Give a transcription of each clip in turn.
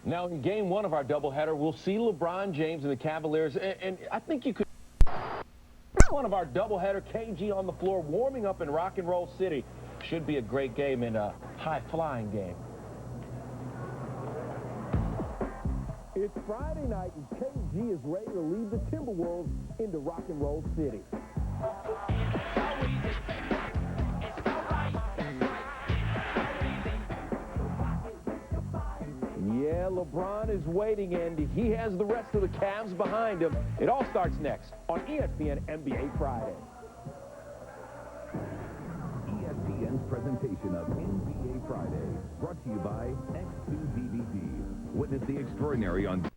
Now, in game one of our doubleheader, we'll see LeBron James and the Cavaliers, and I think you could... One of our doubleheader, KG on the floor, warming up in Rock and Roll City. Should be a great game and a high-flying game. It's Friday night, and KG is ready to lead the Timberwolves into Rock and Roll City. Yeah, LeBron is waiting, and he has the rest of the Cavs behind him. It all starts next on ESPN NBA Friday. ESPN's presentation of NBA Friday, brought to you by X2 DVD. Witness the extraordinary on...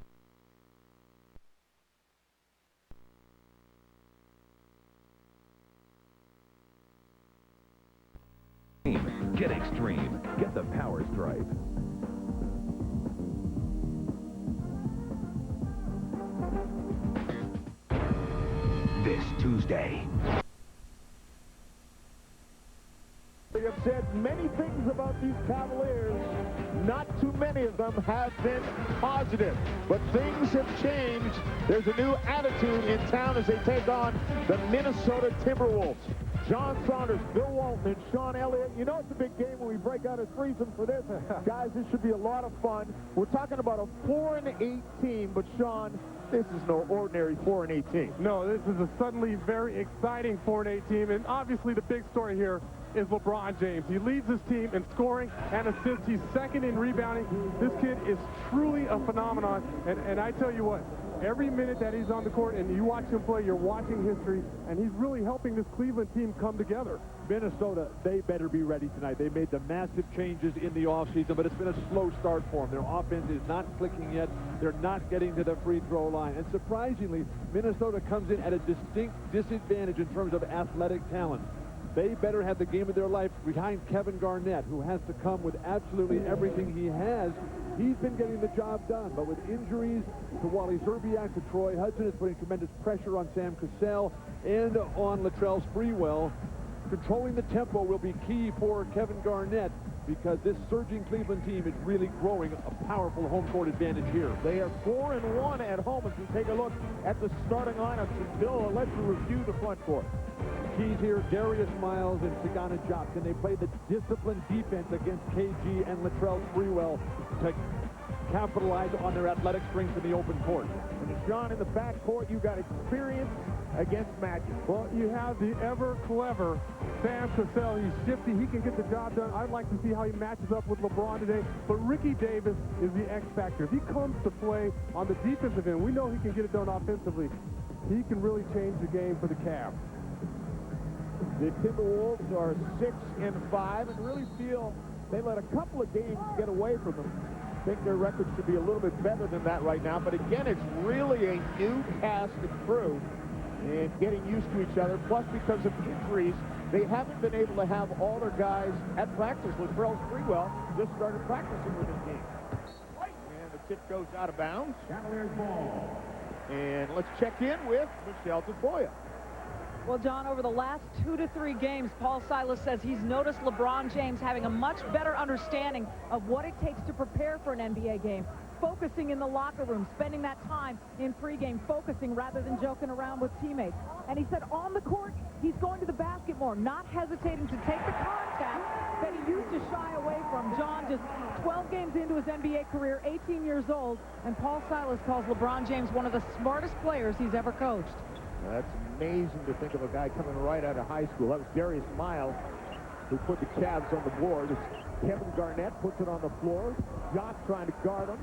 Get extreme. Get the power stripe. This Tuesday. They have said many things about these Cavaliers. Not too many of them have been positive. But things have changed. There's a new attitude in town as they take on the Minnesota Timberwolves. John Saunders, Bill Walton, and Sean Elliott. You know it's a big game when we break out a threesome for this. Guys, this should be a lot of fun. We're talking about a 4-8 team, but Sean, this is no ordinary 4-8 team. No, this is a suddenly very exciting 4-8 team, and obviously the big story here is LeBron James. He leads his team in scoring and assists. He's second in rebounding. This kid is truly a phenomenon, and I tell you what, every minute that he's on the court and you watch him play, you're watching history, and he's really helping this Cleveland team come together. Minnesota, they better be ready tonight. They made the massive changes in the offseason, but it's been a slow start for them. Their offense is not clicking yet. They're not getting to the free throw line. And surprisingly, Minnesota comes in at a distinct disadvantage in terms of athletic talent. They better have the game of their life behind Kevin Garnett, who has to come with absolutely everything he has. He's been getting the job done, but with injuries to Wally Szczerbiak, to Troy Hudson, it's putting tremendous pressure on Sam Cassell and on Latrell Sprewell. Controlling the tempo will be key for Kevin Garnett, because this surging Cleveland team is really growing a powerful home court advantage here. They are 4-1 at home as we take a look at the starting lineups. And Bill, let's review the front court. Keys here, Darius Miles and Sagana Johnson. They play the disciplined defense against KG and Latrell Sprewell to capitalize on their athletic strength in the open court. And Sean, in the backcourt, you got experience against magic. Well, you have the ever-clever Sam Cassell. He's shifty. He can get the job done. I'd like to see how he matches up with LeBron today. But Ricky Davis is the X-factor. If he comes to play on the defensive end, we know he can get it done offensively. He can really change the game for the Cavs. The Timberwolves are 6-5 and really feel they let a couple of games get away from them. I think their record should be a little bit better than that right now. But again, it's really a new cast of crew and getting used to each other. Plus, because of injuries, they haven't been able to have all their guys at practice. Latrell Sprewell just started practicing with his team. And the tip goes out of bounds. Cavaliers ball. And let's check in with Michelle Tafoya. Well, John, over the last 2 to 3 games, Paul Silas says he's noticed LeBron James having a much better understanding of what it takes to prepare for an NBA game, focusing in the locker room, spending that time in pregame, focusing rather than joking around with teammates. And he said on the court, he's going to the basket more, not hesitating to take the contact that he used to shy away from. John, just 12 games into his NBA career, 18 years old, and Paul Silas calls LeBron James one of the smartest players he's ever coached. That's amazing to think of a guy coming right out of high school. That was Darius Miles who put the Cavs on the board. Kevin Garnett puts it on the floor. Jock's trying to guard him,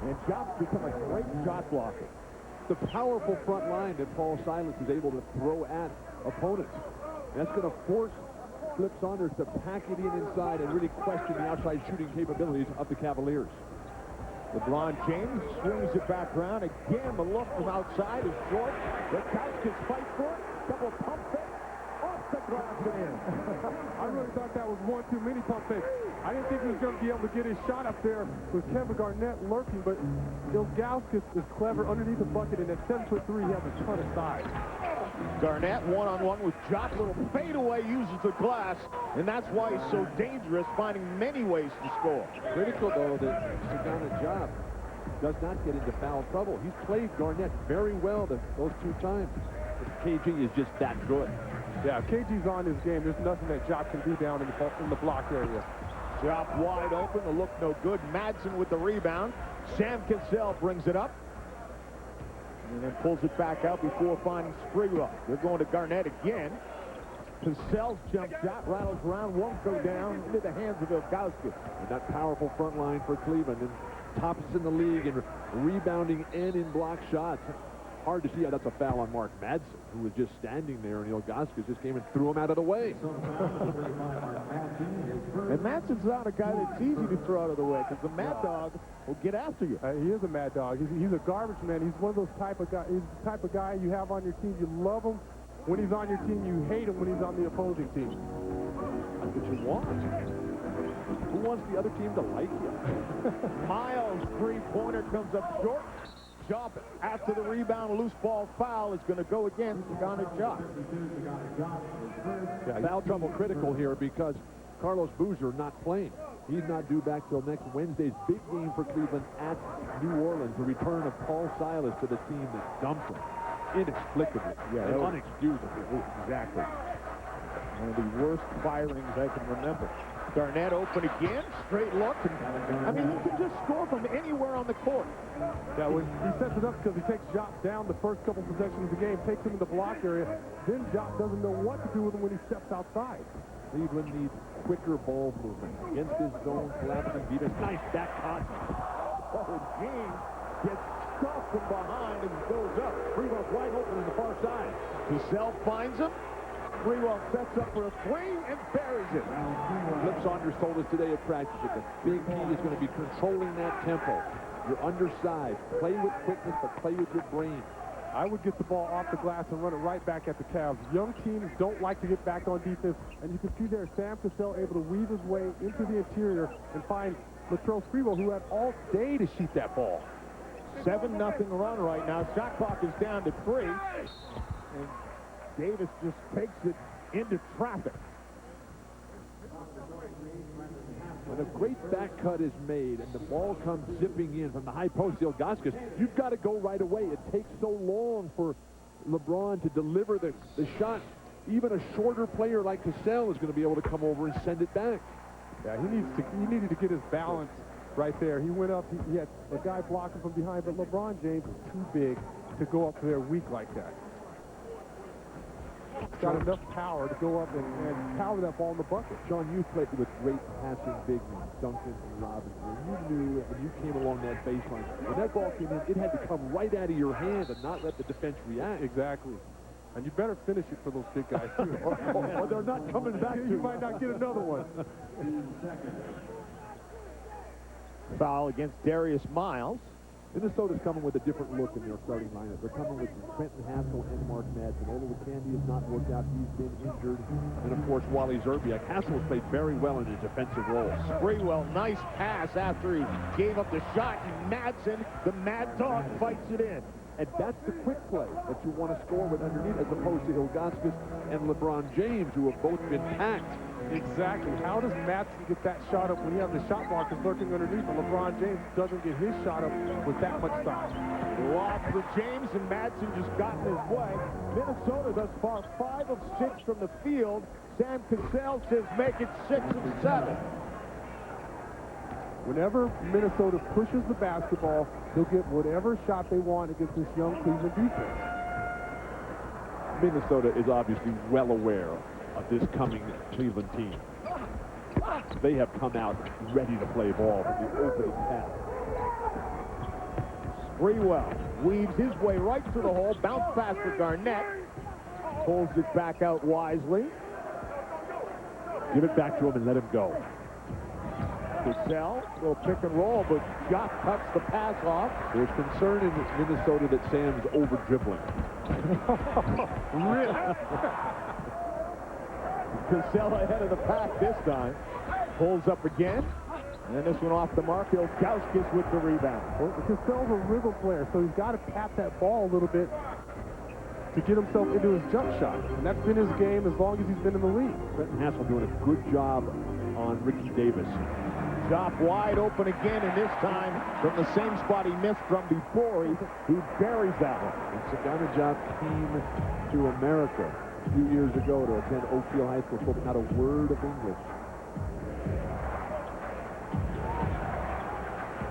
and Jock's become a great shot blocker. The powerful front line that Paul Silas is able to throw at opponents. That's going to force Flip Saunders to pack it in inside and really question the outside shooting capabilities of the Cavaliers. LeBron James swings it back around. Again, the look from outside is short. Rakowski's fight for it. Double pump fake. Off the glass and in. I really thought that was one too many pump fakes. I didn't think he was going to be able to get his shot up there with Kevin Garnett lurking, but Ilgauskas is clever underneath the bucket, and at 7'3", he has a ton of size. Garnett one-on-one with Jock. Little fadeaway, uses the glass, and that's why he's so dangerous, finding many ways to score. Critical, though, that Sagana Jock does not get into foul trouble. He's played Garnet very well those 2 times. But KG is just that good. Yeah, if KG's on his game, there's nothing that Jock can do down in the block area. Job wide open, the look no good. Madsen with the rebound. Sam Cassell brings it up. And then pulls it back out before finding Sprewell. They're going to Garnet again. Cassell's jump shot rattles around, won't go down into the hands of Ilgauskas. And that powerful front line for Cleveland. And tops in the league in rebounding and in block shots. Hard to see how that's a foul on Mark Madsen, who was just standing there, and Ilgauskas just came and threw him out of the way. And Madsen's not a guy that's easy to throw out of the way, because the Mad Dog will get after you. He is a Mad Dog. He's a garbage man. He's one of those type of guy. He's the type of guy you have on your team. You love him when he's on your team. You hate him when he's on the opposing team. That's what you want. Who wants the other team to like you? Miles' three-pointer comes up short. Job after the rebound, loose ball foul is going to go against Garnet Job. Yeah, foul trouble critical here because Carlos Boozer not playing. He's not due back till next Wednesday's big game for Cleveland at New Orleans. The return of Paul Silas to the team that dumped him inexplicably and unexcusably. Exactly. One of the worst firings I can remember. Garnet open again, straight look. And, I mean, he can just score from anywhere on the court. Yeah, when he sets it up because he takes Jock down the first couple possessions of the game, takes him in the block area. Then Jock doesn't know what to do with him when he steps outside. Cleveland needs quicker ball movement against his zone collapsing defense. Nice back cut. Oh, James gets stuffed from behind and goes up. Sprewell's wide open on the far side. Cassell finds him. Sprewell sets up for a three and buries it. Flip Saunders told us today at practice that the big key is going to be controlling that tempo. You're undersized. Play with quickness, but play with your brain. I would get the ball off the glass and run it right back at the Cavs. Young teams don't like to get back on defense, and you can see there Sam Cassell able to weave his way into the interior and find Latrell Sprewell, who had all day to shoot that ball. 7-0 run right now. Shot clock is down to 3. And Davis just takes it into traffic. When a great back cut is made and the ball comes zipping in from the high post, Ilgauskas, you've got to go right away. It takes so long for LeBron to deliver the shot. Even a shorter player like Cassell is going to be able to come over and send it back. Yeah, he needed to get his balance right there. He went up, he had a guy blocking from behind, but LeBron James is too big to go up there weak like that. He's got enough power to go up and power that ball in the bucket. Sean, you played with great passing big men, Duncan and Robinson. You knew when you came along that baseline, when that ball came in, it had to come right out of your hand and not let the defense react. Exactly. And you better finish it for those big guys, too. or they're not coming back. You might not get another one. Foul against Darius Miles. Minnesota's coming with a different look in their starting lineup. They're coming with Trenton Hassel and Mark Madsen. Although Candy has not worked out, he's been injured. And, of course, Wally Zerbiak. Hassel has played very well in his defensive role. Sprewell, nice pass after he gave up the shot. And Madsen, the Mad Dog, fights it in. And that's the quick play that you want to score with underneath, as opposed to Ilgauskas and LeBron James, who have both been packed. Exactly. How does Madsen get that shot up when you have the shot blockers lurking underneath, and LeBron James doesn't get his shot up with that much size? Lob for James, and Madsen just got in his way. Minnesota thus far 5 of 6 from the field. Sam Cassell says make it 6 of 7. Whenever Minnesota pushes the basketball, they'll get whatever shot they want against this young Cleveland defense. Minnesota is obviously well aware of this coming Cleveland team. They have come out ready to play ball from the opening pass. Sprewell weaves his way right through the hole. Bounce pass for Garnet. Pulls it back out wisely. Give it back to him and let him go. Cassell, little pick and roll, but Jock cuts the pass off. There's concern in Minnesota that Sam's over-dribbling. Really? Cassell ahead of the pack this time. Pulls up again. And this one off the mark. Ilgauskas with the rebound. Well, Cassell's a rhythm player, so he's got to tap that ball a little bit to get himself into his jump shot. And that's been his game as long as he's been in the league. Trenton Hassel doing a good job on Ricky Davis. Shot wide open again, and this time from the same spot he missed from before. He buries that one. And Saganajov came to America a few years ago to attend Oakville High School, spoke not a word of English.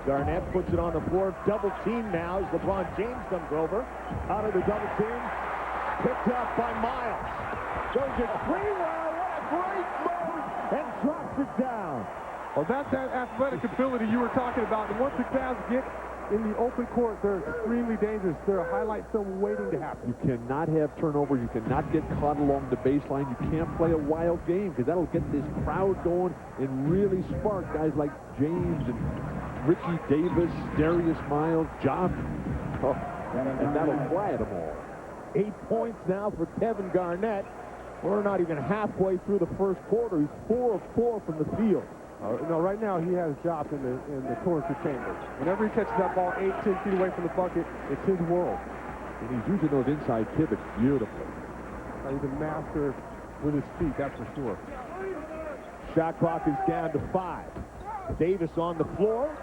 Garnet puts it on the floor. Double team now as LeBron James comes over. Out of the double team. Picked up by Miles. Goes to Sprewell. What a great move. And drops it down. Well, that's that athletic ability you were talking about. And once the Cavs get in the open court, they're extremely dangerous. They're a highlight film waiting to happen. You cannot have turnovers. You cannot get caught along the baseline. You can't play a wild game because that'll get this crowd going and really spark guys like James and Ricky Davis, Darius Miles, John. Oh, and that'll quiet them all. 8 points now for Kevin Garnett. We're not even halfway through the first quarter. He's 4 of 4 from the field. No, right now he has dropped in the torture chamber. Whenever he catches that ball 8-10 feet away from the bucket, it's his world. And he's using those inside pivots beautifully. He's a master with his feet, that's for sure. Shot clock is down to 5. Davis on the floor.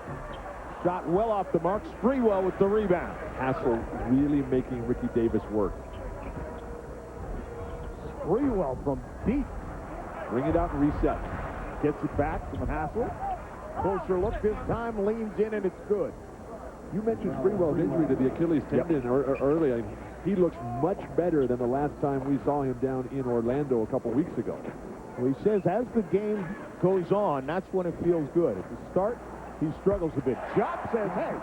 Shot well off the mark. Sprewell with the rebound. Hassel really making Ricky Davis work. Sprewell from deep. Bring it out and reset. Gets it back from Hassel. Closer look this time, leans in, and it's good. You mentioned Sprewell's injury to the Achilles tendon earlier. He looks much better than the last time we saw him down in Orlando a couple weeks ago. Well, he says as the game goes on, that's when it feels good. At the start, he struggles a bit. Jock says, hey,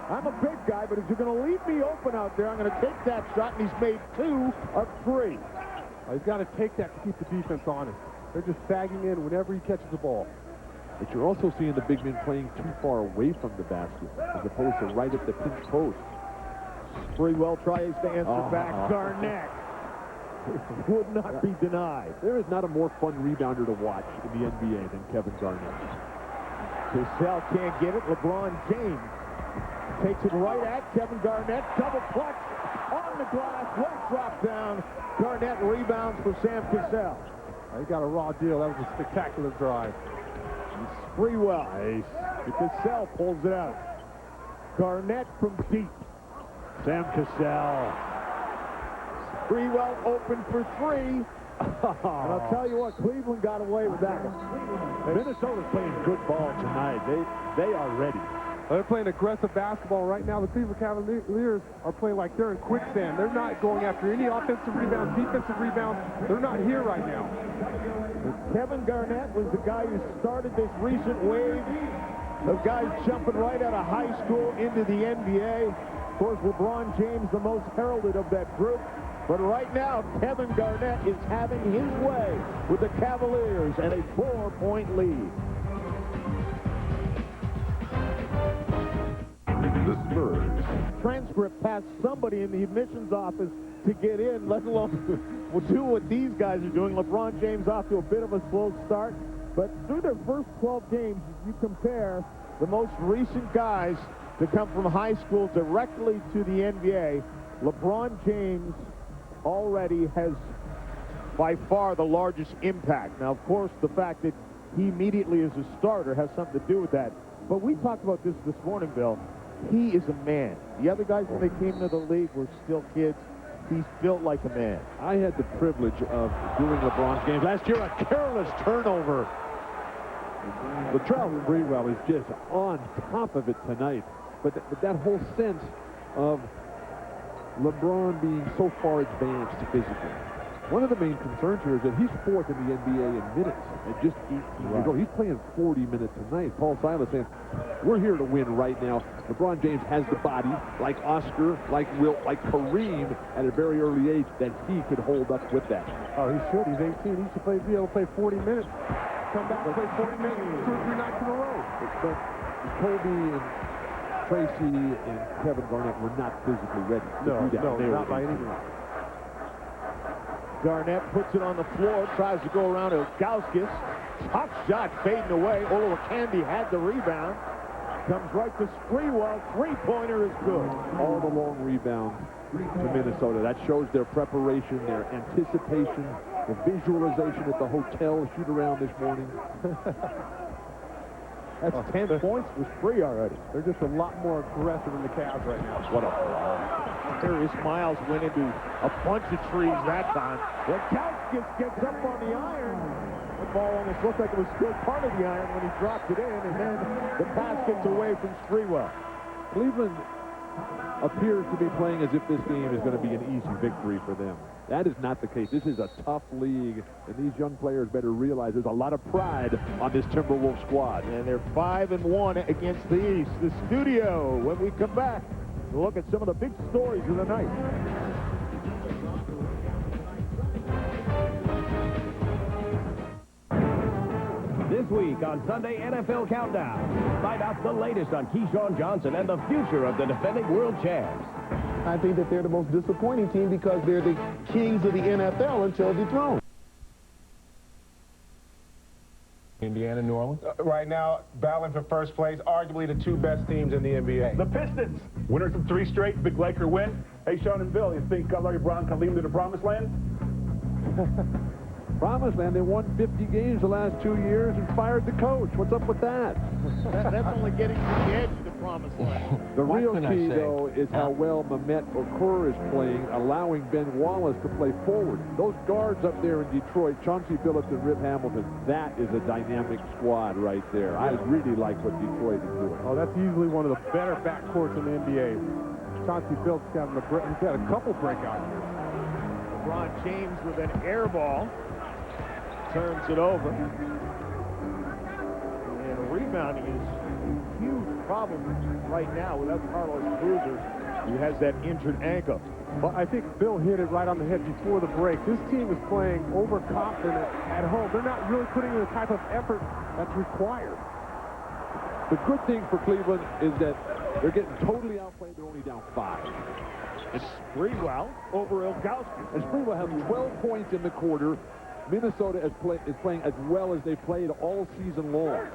I'm a big guy, but if you're going to leave me open out there, I'm going to take that shot, and he's made 2 of 3. He's got to take that to keep the defense honest. They're just sagging in whenever he catches the ball. But you're also seeing the big men playing too far away from the basket as opposed to right at the pinch post. Sprewell tries to answer back. Garnett would not be denied. There is not a more fun rebounder to watch in the NBA than Kevin Garnett. Cassell can't get it. LeBron James takes it right at Kevin Garnett. Double clutch on the glass. Well dropped down. Garnett rebounds for Sam Cassell. He got a raw deal. That was a spectacular drive. Sprewell. Nice. Cassell pulls it out. Garnett from deep. Sam Cassell. Sprewell open for 3. And I'll tell you what, Cleveland got away with that one. Minnesota's playing good ball tonight. They are ready. They're playing aggressive basketball right now. The Cleveland Cavaliers are playing like they're in quicksand. They're not going after any offensive rebounds, defensive rebounds. They're not here right now. Kevin Garnett was the guy who started this recent wave of guys jumping right out of high school into the NBA. Of course, LeBron James, the most heralded of that group. But right now, Kevin Garnett is having his way with the Cavaliers and a 4-point lead. The Spurs. Transcript past somebody in the admissions office to get in, let alone will do what these guys are doing. LeBron James off to a bit of a slow start, but through their first 12 games, you compare the most recent guys to come from high school directly to the NBA. LeBron James already has by far the largest impact. Now, of course, the fact that he immediately is a starter has something to do with that. But we talked about this morning, Bill. He is a man. The other guys, when they came into the league, were still kids. He's built like a man. I had the privilege of doing LeBron's games last year. A careless turnover. Latrell Sprewell is just on top of it tonight. But that whole sense of LeBron being so far advanced physically. One of the main concerns here is that he's 4th in the NBA in minutes at just 18 years old. He's playing 40 minutes a night. Paul Silas saying, we're here to win right now. LeBron James has the body, like Oscar, like Wilt, like Kareem, at a very early age, that he could hold up with that. Oh, he should. He's 18. He should be able to play 40 minutes. Come back and play 40 minutes 2 or 3 nights in a row. But Kobe and Tracy and Kevin Garnett were not physically ready to do that. No, not by any means. Garnett puts it on the floor, tries to go around to Gauskas. Tough shot fading away. Olowokandi had the rebound. Comes right to Sprewell. 3-pointer is good. All the long rebounds to Minnesota. That shows their preparation, their anticipation, the visualization at the hotel shoot-around this morning. That's 10 points for Spree already. They're just a lot more aggressive in the Cavs right now. What a block. Darius Miles went into a bunch of trees that time. Wachowskis gets up on the iron. The ball almost looked like it was still part of the iron when he dropped it in, and then the pass gets away from Sprewell. Cleveland appears to be playing as if this game is going to be an easy victory for them. That is not the case. This is a tough league, and these young players better realize there's a lot of pride on this Timberwolves squad. And they're 5-1 against the East. The studio, when we come back, we'll look at some of the big stories of the night. This week on Sunday NFL Countdown, find out the latest on Keyshawn Johnson and the future of the defending world champs. I think that they're the most disappointing team because they're the kings of the NFL until dethroned. Indiana, New Orleans. Right now, battling for first place, arguably the two best teams in the NBA. The Pistons, winners of 3 straight, big Laker win. Hey, Sean and Bill, you think Larry Brown can lead them to the promised land? Promised land, they won 50 games the last 2 years and fired the coach. What's up with that? That's only getting to the edge of the promised land. The real key, though, is how well Mehmet Okur is playing, allowing Ben Wallace to play forward. Those guards up there in Detroit, Chauncey Billups and Rip Hamilton, that is a dynamic squad right there. I really like what Detroit is doing. Oh, that's easily one of the better backcourts in the NBA. Chauncey Billups he's had a couple breakout years. LeBron James with an air ball. Turns it over. And rebounding is a huge problem right now without Carlos Boozer, who has that injured ankle. Well, I think Bill hit it right on the head before the break. This team is playing overconfident at home. They're not really putting in the type of effort that's required. The good thing for Cleveland is that they're getting totally outplayed. They're only down 5. It's Sprewell over Ilgauskas. And Sprewell has 12 points in the quarter. Minnesota is playing as well as they played all season long.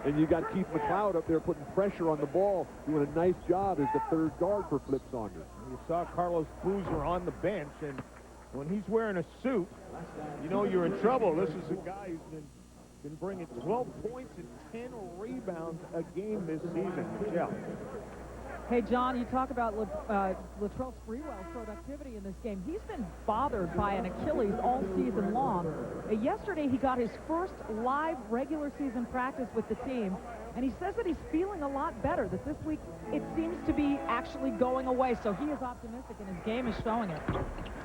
And you got Keith McLeod up there putting pressure on the ball, doing a nice job as the third guard for Flip Saunders. You saw Carlos Boozer on the bench, and when he's wearing a suit, you know you're in trouble. This is a guy who's been bringing 12 points and 10 rebounds a game this season. Yeah. Hey, John, you talk about Latrell Sprewell's productivity in this game. He's been bothered by an Achilles all season long. Yesterday, he got his first live regular season practice with the team, and he says that he's feeling a lot better, that this week it seems to be actually going away, so he is optimistic, and his game is showing it.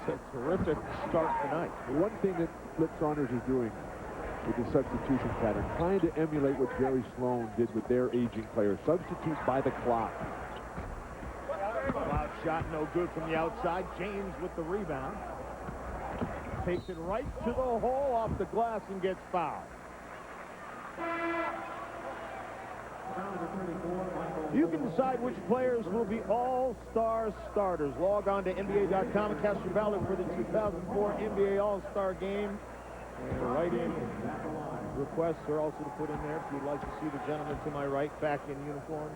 It's a terrific start tonight. The one thing that Flip Saunders is doing with the substitution pattern, trying to emulate what Jerry Sloan did with their aging players, substitute by the clock. Loud shot, no good from the outside. James with the rebound. Takes it right to the hole off the glass and gets fouled. You can decide which players will be all-star starters. Log on to NBA.com and cast your ballot for the 2004 NBA All-Star Game. And write-in requests are also to put in there if you'd like to see the gentleman to my right back in uniform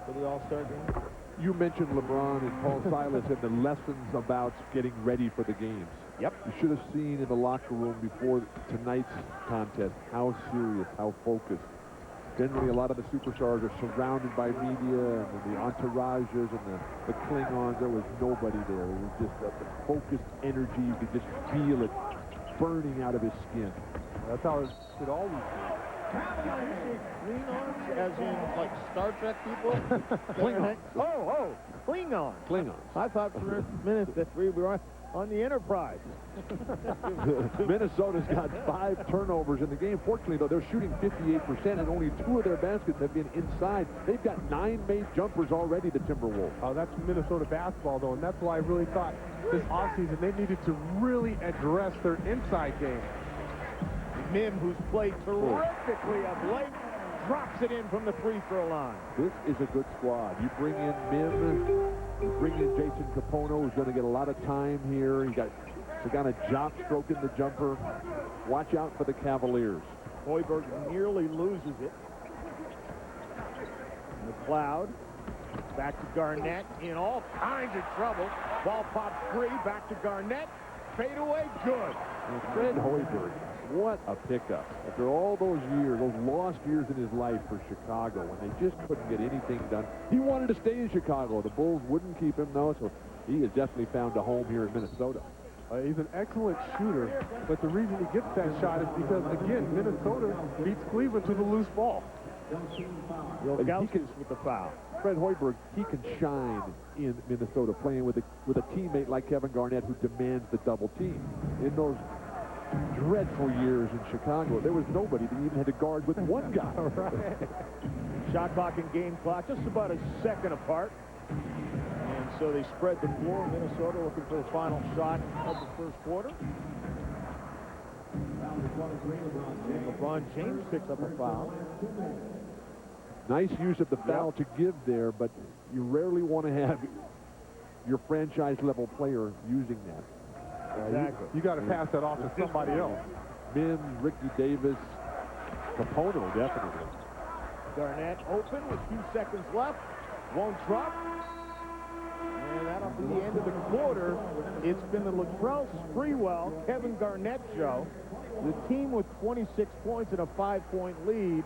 for the All-Star Game. You mentioned LeBron and Paul Silas and the lessons about getting ready for the games. Yep. You should have seen in the locker room before tonight's contest how serious, how focused. Generally, a lot of the superstars are surrounded by media and the entourages and the Klingons. There was nobody there. It was just a focused energy. You could just feel it burning out of his skin. That's how it should always be. Klingons, as in like Star Trek people? Klingons. Oh, Klingons. Klingons. I thought for a minute that we were on the Enterprise. Minnesota's got 5 turnovers in the game. Fortunately, though, they're shooting 58%, and only 2 of their baskets have been inside. They've got 9 made jumpers already, the Timberwolves. Oh, that's Minnesota basketball, though, and that's why I really thought this offseason they needed to really address their inside game. Mim, who's played terrifically of late, drops it in from the free throw line. This is a good squad. You bring in Mim, you bring in Jason Capono, who's going to get a lot of time here. You got Sagana Job stroking the jumper. Watch out for the Cavaliers. Hoiberg nearly loses it. McLeod back to Garnett in all kinds of trouble. Ball pops free, back to Garnett. Fade away, good. And Fred Hoiberg What a pickup. After all those years, those lost years in his life for Chicago, when they just couldn't get anything done. He wanted to stay in Chicago. The Bulls wouldn't keep him, though, so he has definitely found a home here in Minnesota. He's an excellent shooter, but the reason he gets that shot is because, again, Minnesota beats Cleveland to the loose ball. Ilgauskas with the foul. Fred Hoiberg, he can shine in Minnesota playing with a teammate like Kevin Garnett who demands the double team. In those dreadful years in Chicago, there was nobody that even had to guard with one guy. Right. Shot clock and game clock just about a second apart. And so they spread the floor. Minnesota looking for the final shot of the first quarter. LeBron James picks up a foul. Nice use of the foul to give there, but you rarely want to have your franchise-level player using that. Exactly. You got to pass that off to somebody else. Mims, Ricky Davis, Capono, definitely. Garnett open with 2 seconds left. Won't drop. And that'll be the end of the quarter. It's been the Latrell Sprewell, Kevin Garnett show. The team with 26 points and a 5-point lead.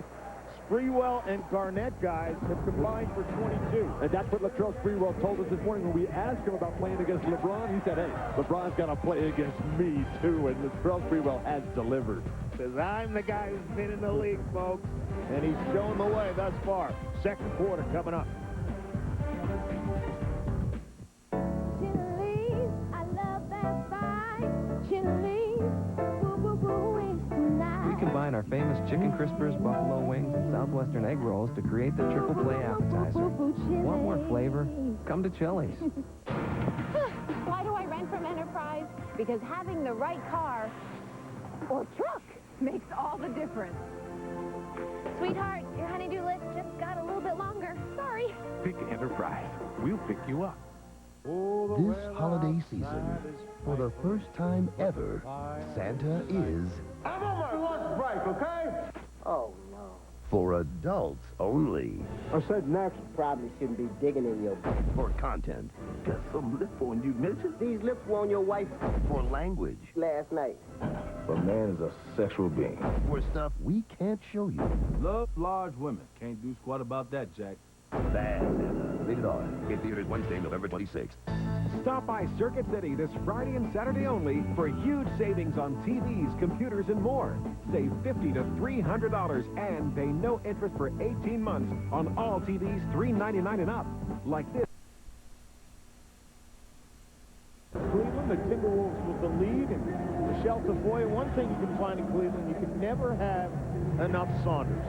Sprewell and Garnett guys have combined for 22. And that's what Latrell Sprewell told us this morning when we asked him about playing against LeBron. He said, hey, LeBron's got to play against me, too. And Latrell Sprewell has delivered. Says, I'm the guy who's been in the league, folks. And he's shown the way thus far. Second quarter coming up. We combine our famous Chicken Crispers, Buffalo Wings, and Southwestern Egg Rolls to create the Triple Play Appetizer. Want more flavor? Come to Chili's. Why do I rent from Enterprise? Because having the right car or truck makes all the difference. Sweetheart, your honey-do list just got a little bit longer. Sorry. Pick Enterprise. We'll pick you up. This holiday season, for the first time ever, Santa is... I'm on my lunch break, okay? Oh, no. For adults only. I said next. Probably shouldn't be digging in your butt. For content. Got some lip on you, Mitchell. These lips were on your wife For language. last night. A man is a sexual being. For stuff we can't show you. Love large women. Can't do squat about that, Jack. Bad Santa. Rated R. In theaters Wednesday, November 26th. Stop by Circuit City this Friday and Saturday only for huge savings on TVs, computers, and more. Save $50 to $300 and pay no interest for 18 months on all TVs $399 and up. Like this. Cleveland, the Timberwolves with the lead, and Michelle Tafoya. One thing you can find in Cleveland, you can never have enough Saunders.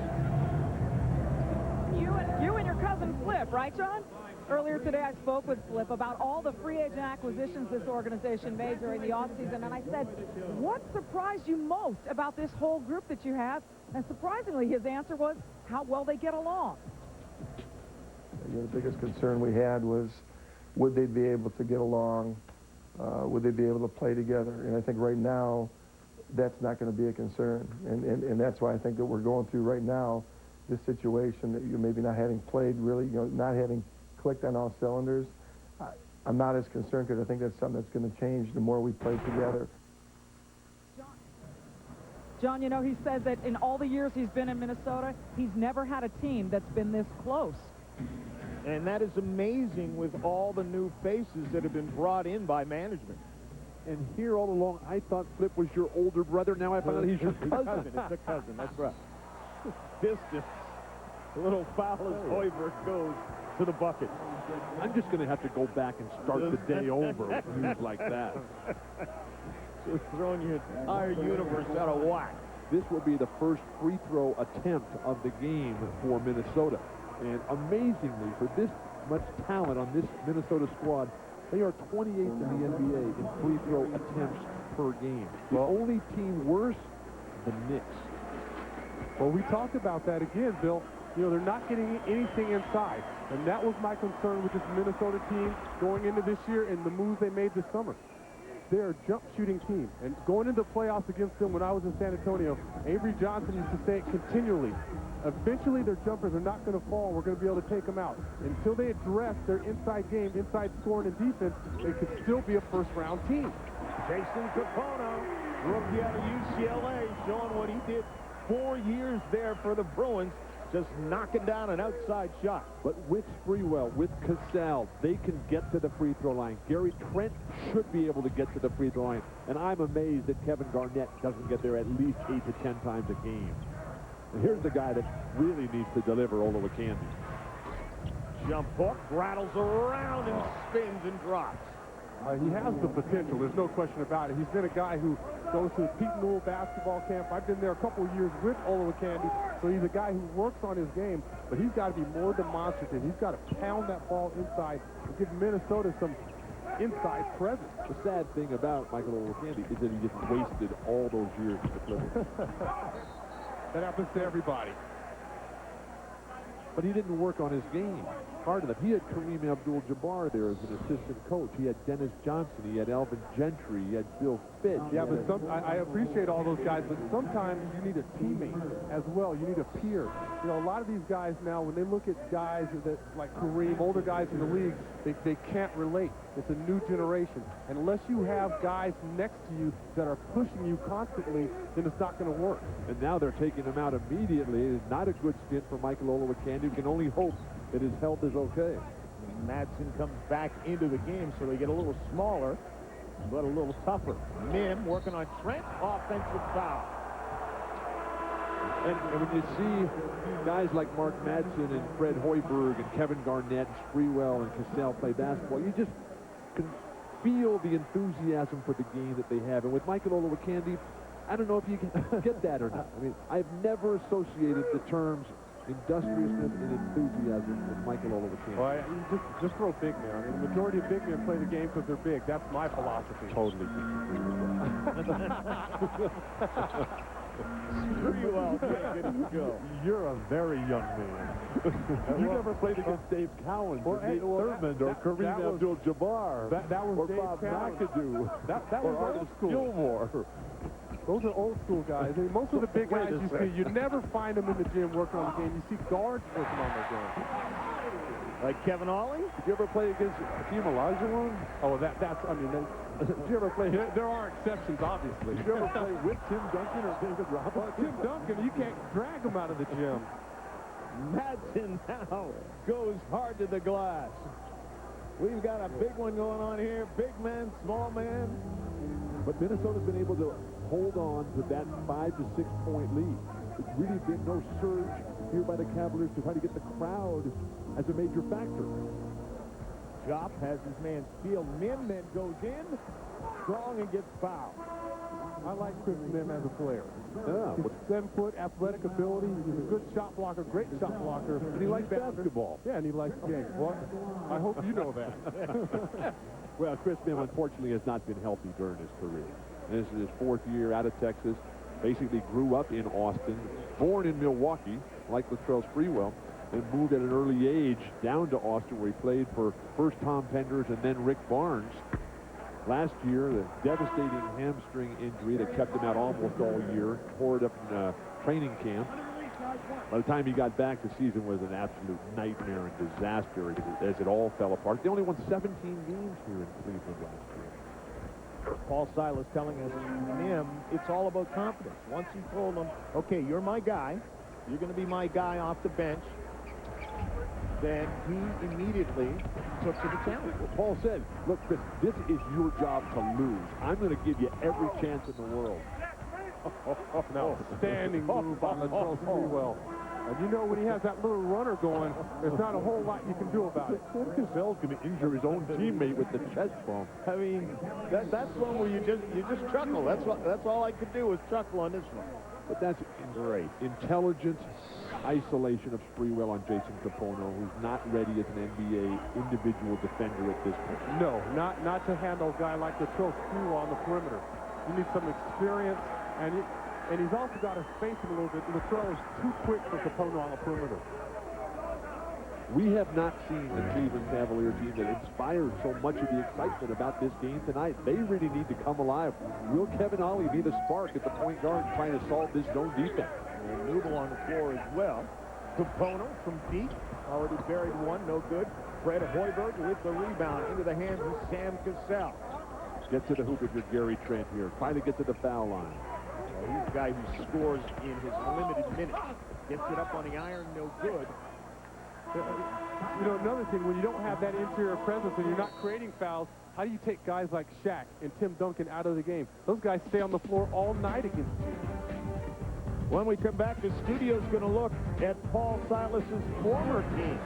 You and your cousin Flip, right, John? Earlier today, I spoke with Flip about all the free agent acquisitions this organization made during the offseason, and I said, what surprised you most about this whole group that you have? And surprisingly, his answer was how well they get along. The biggest concern we had was would they be able to get along? Would they be able to play together? And I think right now, that's not going to be a concern. And that's why I think that we're going through right now this situation that you maybe not having played really, not having clicked on all cylinders. I'm not as concerned because I think that's something that's going to change the more we play together. John, he says that in all the years he's been in Minnesota, he's never had a team that's been this close. And that is amazing with all the new faces that have been brought in by management. And here all along, I thought Flip was your older brother. Now I find out he's your cousin. It's a cousin, that's right. Distance. A little foul as Hoiberg goes to the bucket. I'm just going to have to go back and start the day over with news like that. Just throwing your entire universe out of whack. This will be the first free throw attempt of the game for Minnesota. And amazingly, for this much talent on this Minnesota squad, they are 28th in the NBA in free throw attempts per game. The only team worse, the Knicks. Well, we talked about that again, Bill. They're not getting anything inside. And that was my concern with this Minnesota team going into this year and the moves they made this summer. They're a jump shooting team. And going into the playoffs against them when I was in San Antonio, Avery Johnson used to say it continually. Eventually, their jumpers are not going to fall. We're going to be able to take them out. Until they address their inside game, inside scoring and defense, they could still be a first-round team. Jason Capono Rookie out of UCLA, showing what he did 4 years there for the Bruins, just knocking down an outside shot. But with Sprewell, with Cassell, they can get to the free throw line. Gary Trent should be able to get to the free throw line. And I'm amazed that Kevin Garnett doesn't get there at least 8 to 10 times a game. And here's the guy that really needs to deliver, Olowokandi. Jump hook, rattles around and spins and drops. He has the potential. There's no question about it. He's been a guy who goes to the Pete Newell basketball camp. I've been there a couple of years with Olowokandi, so he's a guy who works on his game, but he's got to be more demonstrative. He's got to pound that ball inside and give Minnesota some inside presence. The sad thing about Michael Olowokandi is that he just wasted all those years in the Clippers. That happens to everybody. But he didn't work on his game. Part of that. He had Kareem Abdul-Jabbar there as an assistant coach. He had Dennis Johnson. He had Alvin Gentry. He had Bill Fitch. Yeah, but I appreciate all those guys, but sometimes you need a teammate as well. You need a peer. You know, a lot of these guys now, when they look at guys that like Kareem, older guys in the league, they can't relate. It's a new generation. And unless you have guys next to you that are pushing you constantly, then it's not going to work. And now they're taking him out immediately. It's not a good stint for Michael Olowokandi. You can only hope that his health is okay. Madsen comes back into the game, so they get a little smaller, but a little tougher. Mim working on Trent, offensive foul. And when you see guys like Mark Madsen and Fred Hoiberg and Kevin Garnett and Sprewell and Cassell play basketball, you just can feel the enthusiasm for the game that they have. And with Michael Olowokandi, I don't know if you can get that or not. I mean, I've never associated the terms industriousness and enthusiasm with Michael Olowokandi. Well, you just throw big men. I mean, the majority of big men play the game because they're big. That's my philosophy. Totally. Sprewell can't get it to go. You're a very young man. You never played against Dave Cowan, or Nate Thurmond, or Kareem Abdul-Jabbar, that was or Dave Bob Cowan. McAdoo, That or was Artis old school. Gilmore. Those are old school guys. I mean, most of the big guys you see, you never find them in the gym working on the game. You see guards working on their game. Like Kevin Ollie? Did you ever play against Hakeem Olajuwon? Oh, that's, I mean, did you ever play? There are exceptions, obviously. Did you ever play with Tim Duncan or David Robinson? Tim Duncan, you can't drag him out of the gym. Madsen now goes hard to the glass. We've got a big one going on here. Big man, small man. But Minnesota's been able to hold on to that 5 to 6 point lead. There's really been no surge here by the Cavaliers to try to get the crowd as a major factor. Jop has his man Steele. Mim then goes in strong and gets fouled. I like Chris Mim as a player. Yeah, He's 7-foot, athletic ability. He's a good shot blocker, great shot blocker. And he likes basketball. Yeah, and he likes the game. Well, I hope you know that. Well, Chris Mim, unfortunately, has not been healthy during his career. This is his 4th year out of Texas. Basically grew up in Austin, born in Milwaukee, like Latrell Sprewell, and moved at an early age down to Austin, where he played for first Tom Penders and then Rick Barnes. Last year, the devastating hamstring injury that kept him out almost all year, tore it up in training camp. By the time he got back, the season was an absolute nightmare and disaster as it all fell apart. They only won 17 games here in Cleveland last year. Paul Silas telling us, Mim, it's all about confidence. Once he told him, okay, you're my guy, you're going to be my guy off the bench, then he immediately took to the challenge. Well, Paul said, look, Chris, this is your job to lose. I'm going to give you every chance in the world. No, standing move on the Sprewell. And you know, when he has that little runner going, there's not a whole lot you can do about it. Cassell's going to injure his own teammate with the chest bump. I mean, that's one where you just chuckle. That's all I could do was chuckle on this one. But that's great. Intelligent isolation of Sprewell on Jason Capono, who's not ready as an NBA individual defender at this point. No, not to handle a guy like the Sprewell on the perimeter. You need some experience, and he's also got to space him a little bit. The throw is too quick for Capono on the perimeter. We have not seen the Cleveland Cavalier team that inspires so much of the excitement about this game tonight. They really need to come alive. Will Kevin Ollie be the spark at the point guard trying to solve this zone defense? And Newell on the floor as well. Capono from deep, already buried one, no good. Fred Hoiberg with the rebound into the hands of Sam Cassell. Get to the hoop with your Gary Trent here. Trying to get to the foul line. He's a guy who scores in his limited minutes. Gets it up on the iron, no good. You know, another thing, when you don't have that interior presence and you're not creating fouls, how do you take guys like Shaq and Tim Duncan out of the game? Those guys stay on the floor all night against you. When we come back, the studio's going to look at Paul Silas's former team,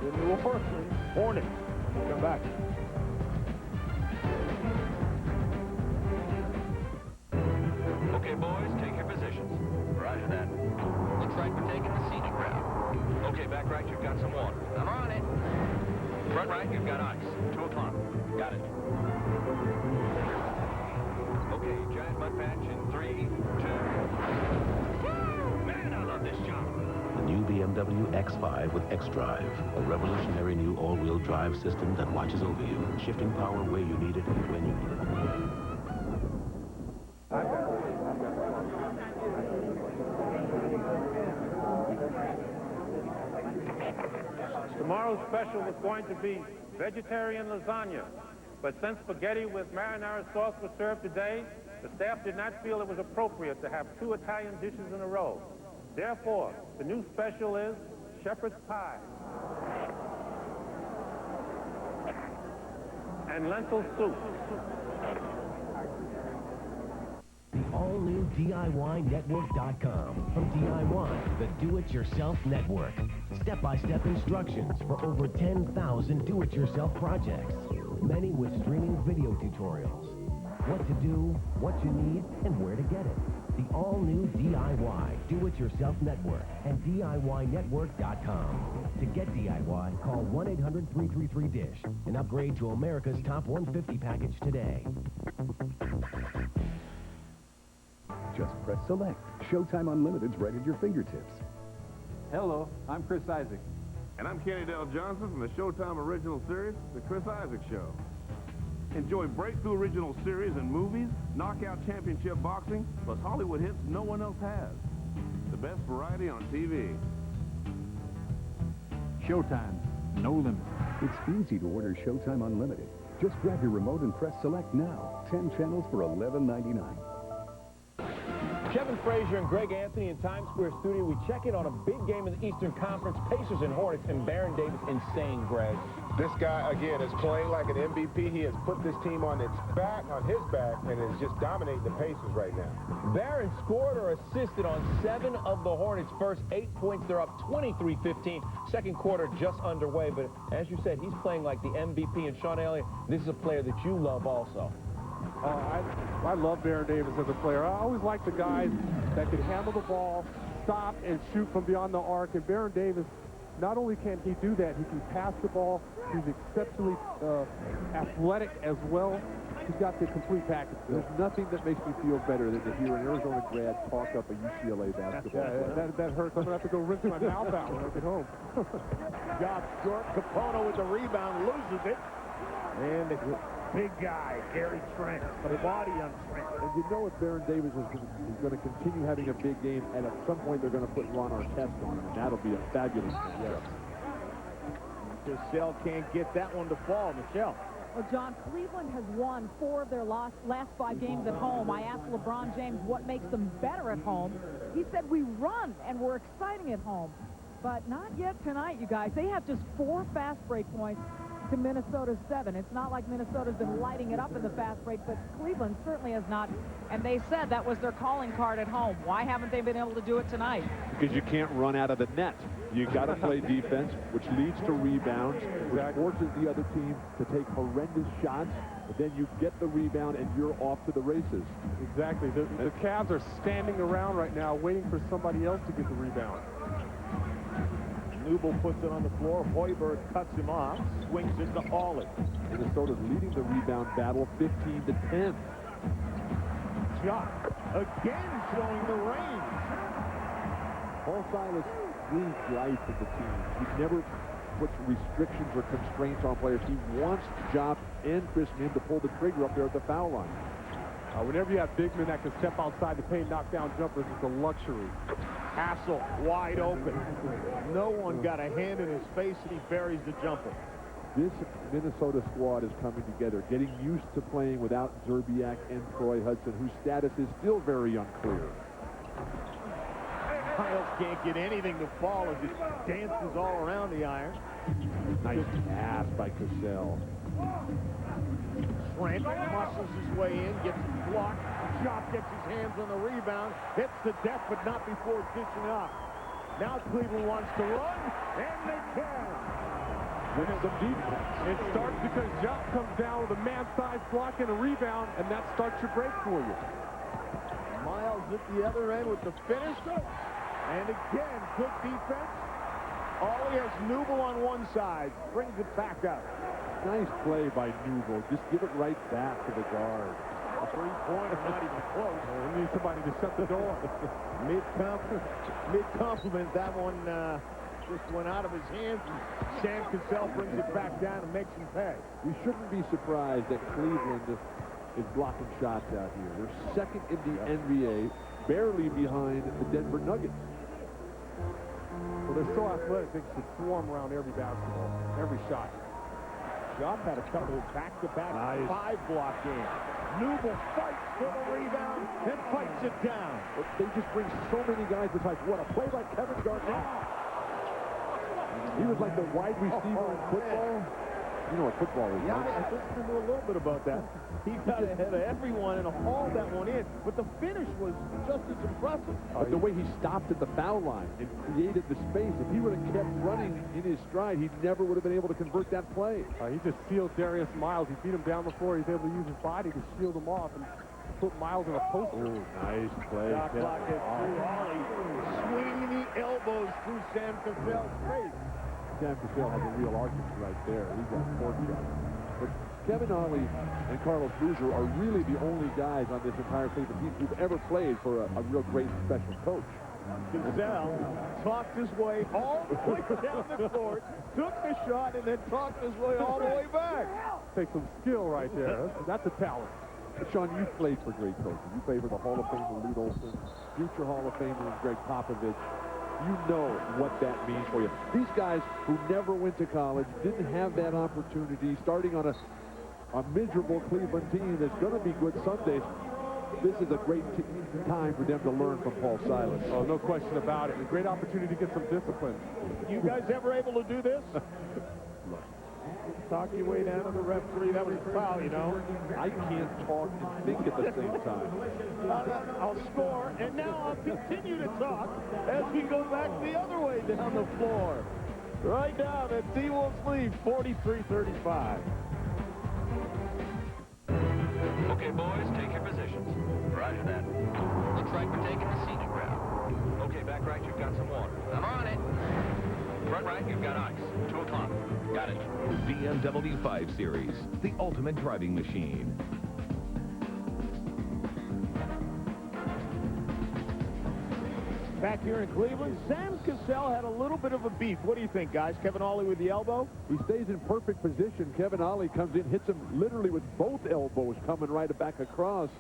the New Orleans Hornets. We'll come back. Okay, boys, take your positions. Roger that. Looks like we're taking the scenic route. Okay, back right, you've got some water. I'm on it. Front right, you've got ice. 2 o'clock. Got it. Okay, giant mud patch in 3, 2. Man, I love this job. The new BMW X5 with X-Drive, a revolutionary new all-wheel drive system that watches over you, shifting power where you need it and when you need it. Tomorrow's special was going to be vegetarian lasagna, but since spaghetti with marinara sauce was served today, the staff did not feel it was appropriate to have 2 Italian dishes in a row. Therefore, the new special is shepherd's pie and lentil soup. The all-new DIYNetwork.com. From DIY, the do-it-yourself network. Step-by-step instructions for over 10,000 do-it-yourself projects. Many with streaming video tutorials. What to do, what you need, and where to get it. The all-new DIY do-it-yourself network and DIYNetwork.com. To get DIY, call 1-800-333-DISH and upgrade to America's Top 150 package today. Just press select. Showtime Unlimited's right at your fingertips. Hello, I'm Chris Isaac. And I'm Kenny Dale Johnson from the Showtime original series, The Chris Isaac Show. Enjoy breakthrough original series and movies, knockout championship boxing, plus Hollywood hits no one else has. The best variety on TV. Showtime, no limit. It's easy to order Showtime Unlimited. Just grab your remote and press select now. 10 channels for $11.99. Kevin Frazier and Greg Anthony in Times Square studio. We check in on a big game in the Eastern Conference. Pacers and Hornets, and Baron Davis insane, Greg. This guy, again, is playing like an MVP. He has put this team on his back, and is just dominating the Pacers right now. Baron scored or assisted on 7 of the Hornets' first 8 points. They're up 23-15. Second quarter just underway, but as you said, he's playing like the MVP. And Sean Elliott, this is a player that you love also. I love Baron Davis as a player. I always like the guys that can handle the ball, stop, and shoot from beyond the arc. And Baron Davis, not only can he do that, he can pass the ball. He's exceptionally athletic as well. He's got the complete package. There's nothing that makes me feel better than to hear an Arizona grad talk up a UCLA basketball player. That hurts. I'm going to have to go rinse my mouth out when I get home. Job short. Capono with the rebound, loses it. And the big guy, Gary Trent, the body on Trent. And you know if Baron Davis is going to continue having a big game, and at some point they're going to put Ron Artest on him, and that'll be a fabulous thing. Yes. Michelle can't get that one to fall. Michelle. Well, John, Cleveland has won 4 of their last 5 games at home. I asked LeBron James what makes them better at home. He said, we run, and we're exciting at home. But not yet tonight, you guys. They have just 4 fast break points to Minnesota's 7. It's not like Minnesota's been lighting it up in the fast break, but Cleveland certainly has not. And they said that was their calling card at home. Why haven't they been able to do it tonight? Because you can't run out of the net. You got to play defense, which leads to rebounds, which forces the other team to take horrendous shots. But then you get the rebound, and you're off to the races. Exactly. The Cavs are standing around right now waiting for somebody else to get the rebound. Newble puts it on the floor. Hoiberg cuts him off, swings it to Hawley. Minnesota's leading the rebound battle 15-10. Jock again showing the range. Paul Silas breathes life in the team. He never puts restrictions or constraints on players. He wants Jock and Chris Min to pull the trigger up there at the foul line. Whenever you have big men that can step outside the paint, knock down jumpers, it's a luxury. Hassel wide open. No one got a hand in his face, and he buries the jumper. This Minnesota squad is coming together, getting used to playing without Zerbiak and Troy Hudson, whose status is still very unclear. Miles can't get anything to fall as it dances all around the iron. Nice pass by Cassell. Trent muscles his way in, gets blocked. Chop gets his hands on the rebound, hits the deck, but not before dishing up. Now Cleveland wants to run, and they can. With some defense. It starts because Jock comes down with a man-sized block and a rebound, and that starts your break for you. Miles at the other end with the finish. And again, good defense. Ollie has Newble on one side, brings it back up. Nice play by Newble. Just give it right back to the guard. A three-pointer, not even close. We need somebody to shut the door. Mid-compliment, that one just went out of his hands. Sam Cassell brings it back down and makes him pay. You shouldn't be surprised that Cleveland is blocking shots out here. They're second in the NBA, barely behind the Denver Nuggets. Well, they're so athletic, they should swarm around every basketball, every shot. Job had a couple of back-to-back five-block games. Newble fights for the rebound and fights it down. But they just bring so many guys to touch. What a play by Kevin Garnet. He was like the wide receiver in football. You know what football is, Yeah, right? I listened to a little bit about that. He got ahead of everyone and hauled that one in, but the finish was just as impressive. But the way he stopped at the foul line and created the space, if he would have kept running in his stride, he never would have been able to convert that play. He just sealed Darius Miles. He beat him down the floor. He's able to use his body to shield him off and put Miles in a poster. Oh, nice play. Shot clock gets through Ollie, swinging the elbows through Sam Cassell's face. Sam Cassell has a real argument right there. He's got pork chop. But Kevin Ollie and Carlos Boozer are really the only guys on this entire Cleveland team who've ever played for a real great special coach. Cassell talked his way all the way down the court, took the shot, and then talked his way all the way back. Takes some skill right there. That's a talent. Sean, you've played for great coaches. You played for the Hall of Famer Lute Olson, future Hall of Famer Greg Popovich. You know what that means for you. These guys who never went to college, didn't have that opportunity, starting on a miserable Cleveland team that's going to be good Sundays. This is a great time for them to learn from Paul Silas. Oh, no question about it. A great opportunity to get some discipline. You guys ever able to do this? Talk your way down to the referee. That was a foul, you know. I can't talk and think at the same time. I'll score, and now I'll continue to talk as we go back the other way down the floor. Right now, the T-Wolves lead 43-35. Okay, boys, take your positions. Roger that. Looks like we're taking the scenic route. Okay, back right, you've got some water. I'm on it. Front right, you've got ice. 2 o'clock. Got it. BMW 5 Series, the ultimate driving machine. Back here in Cleveland, Sam Cassell had a little bit of a beef. What do you think, guys? Kevin Ollie with the elbow? He stays in perfect position. Kevin Ollie comes in, hits him literally with both elbows coming right back across.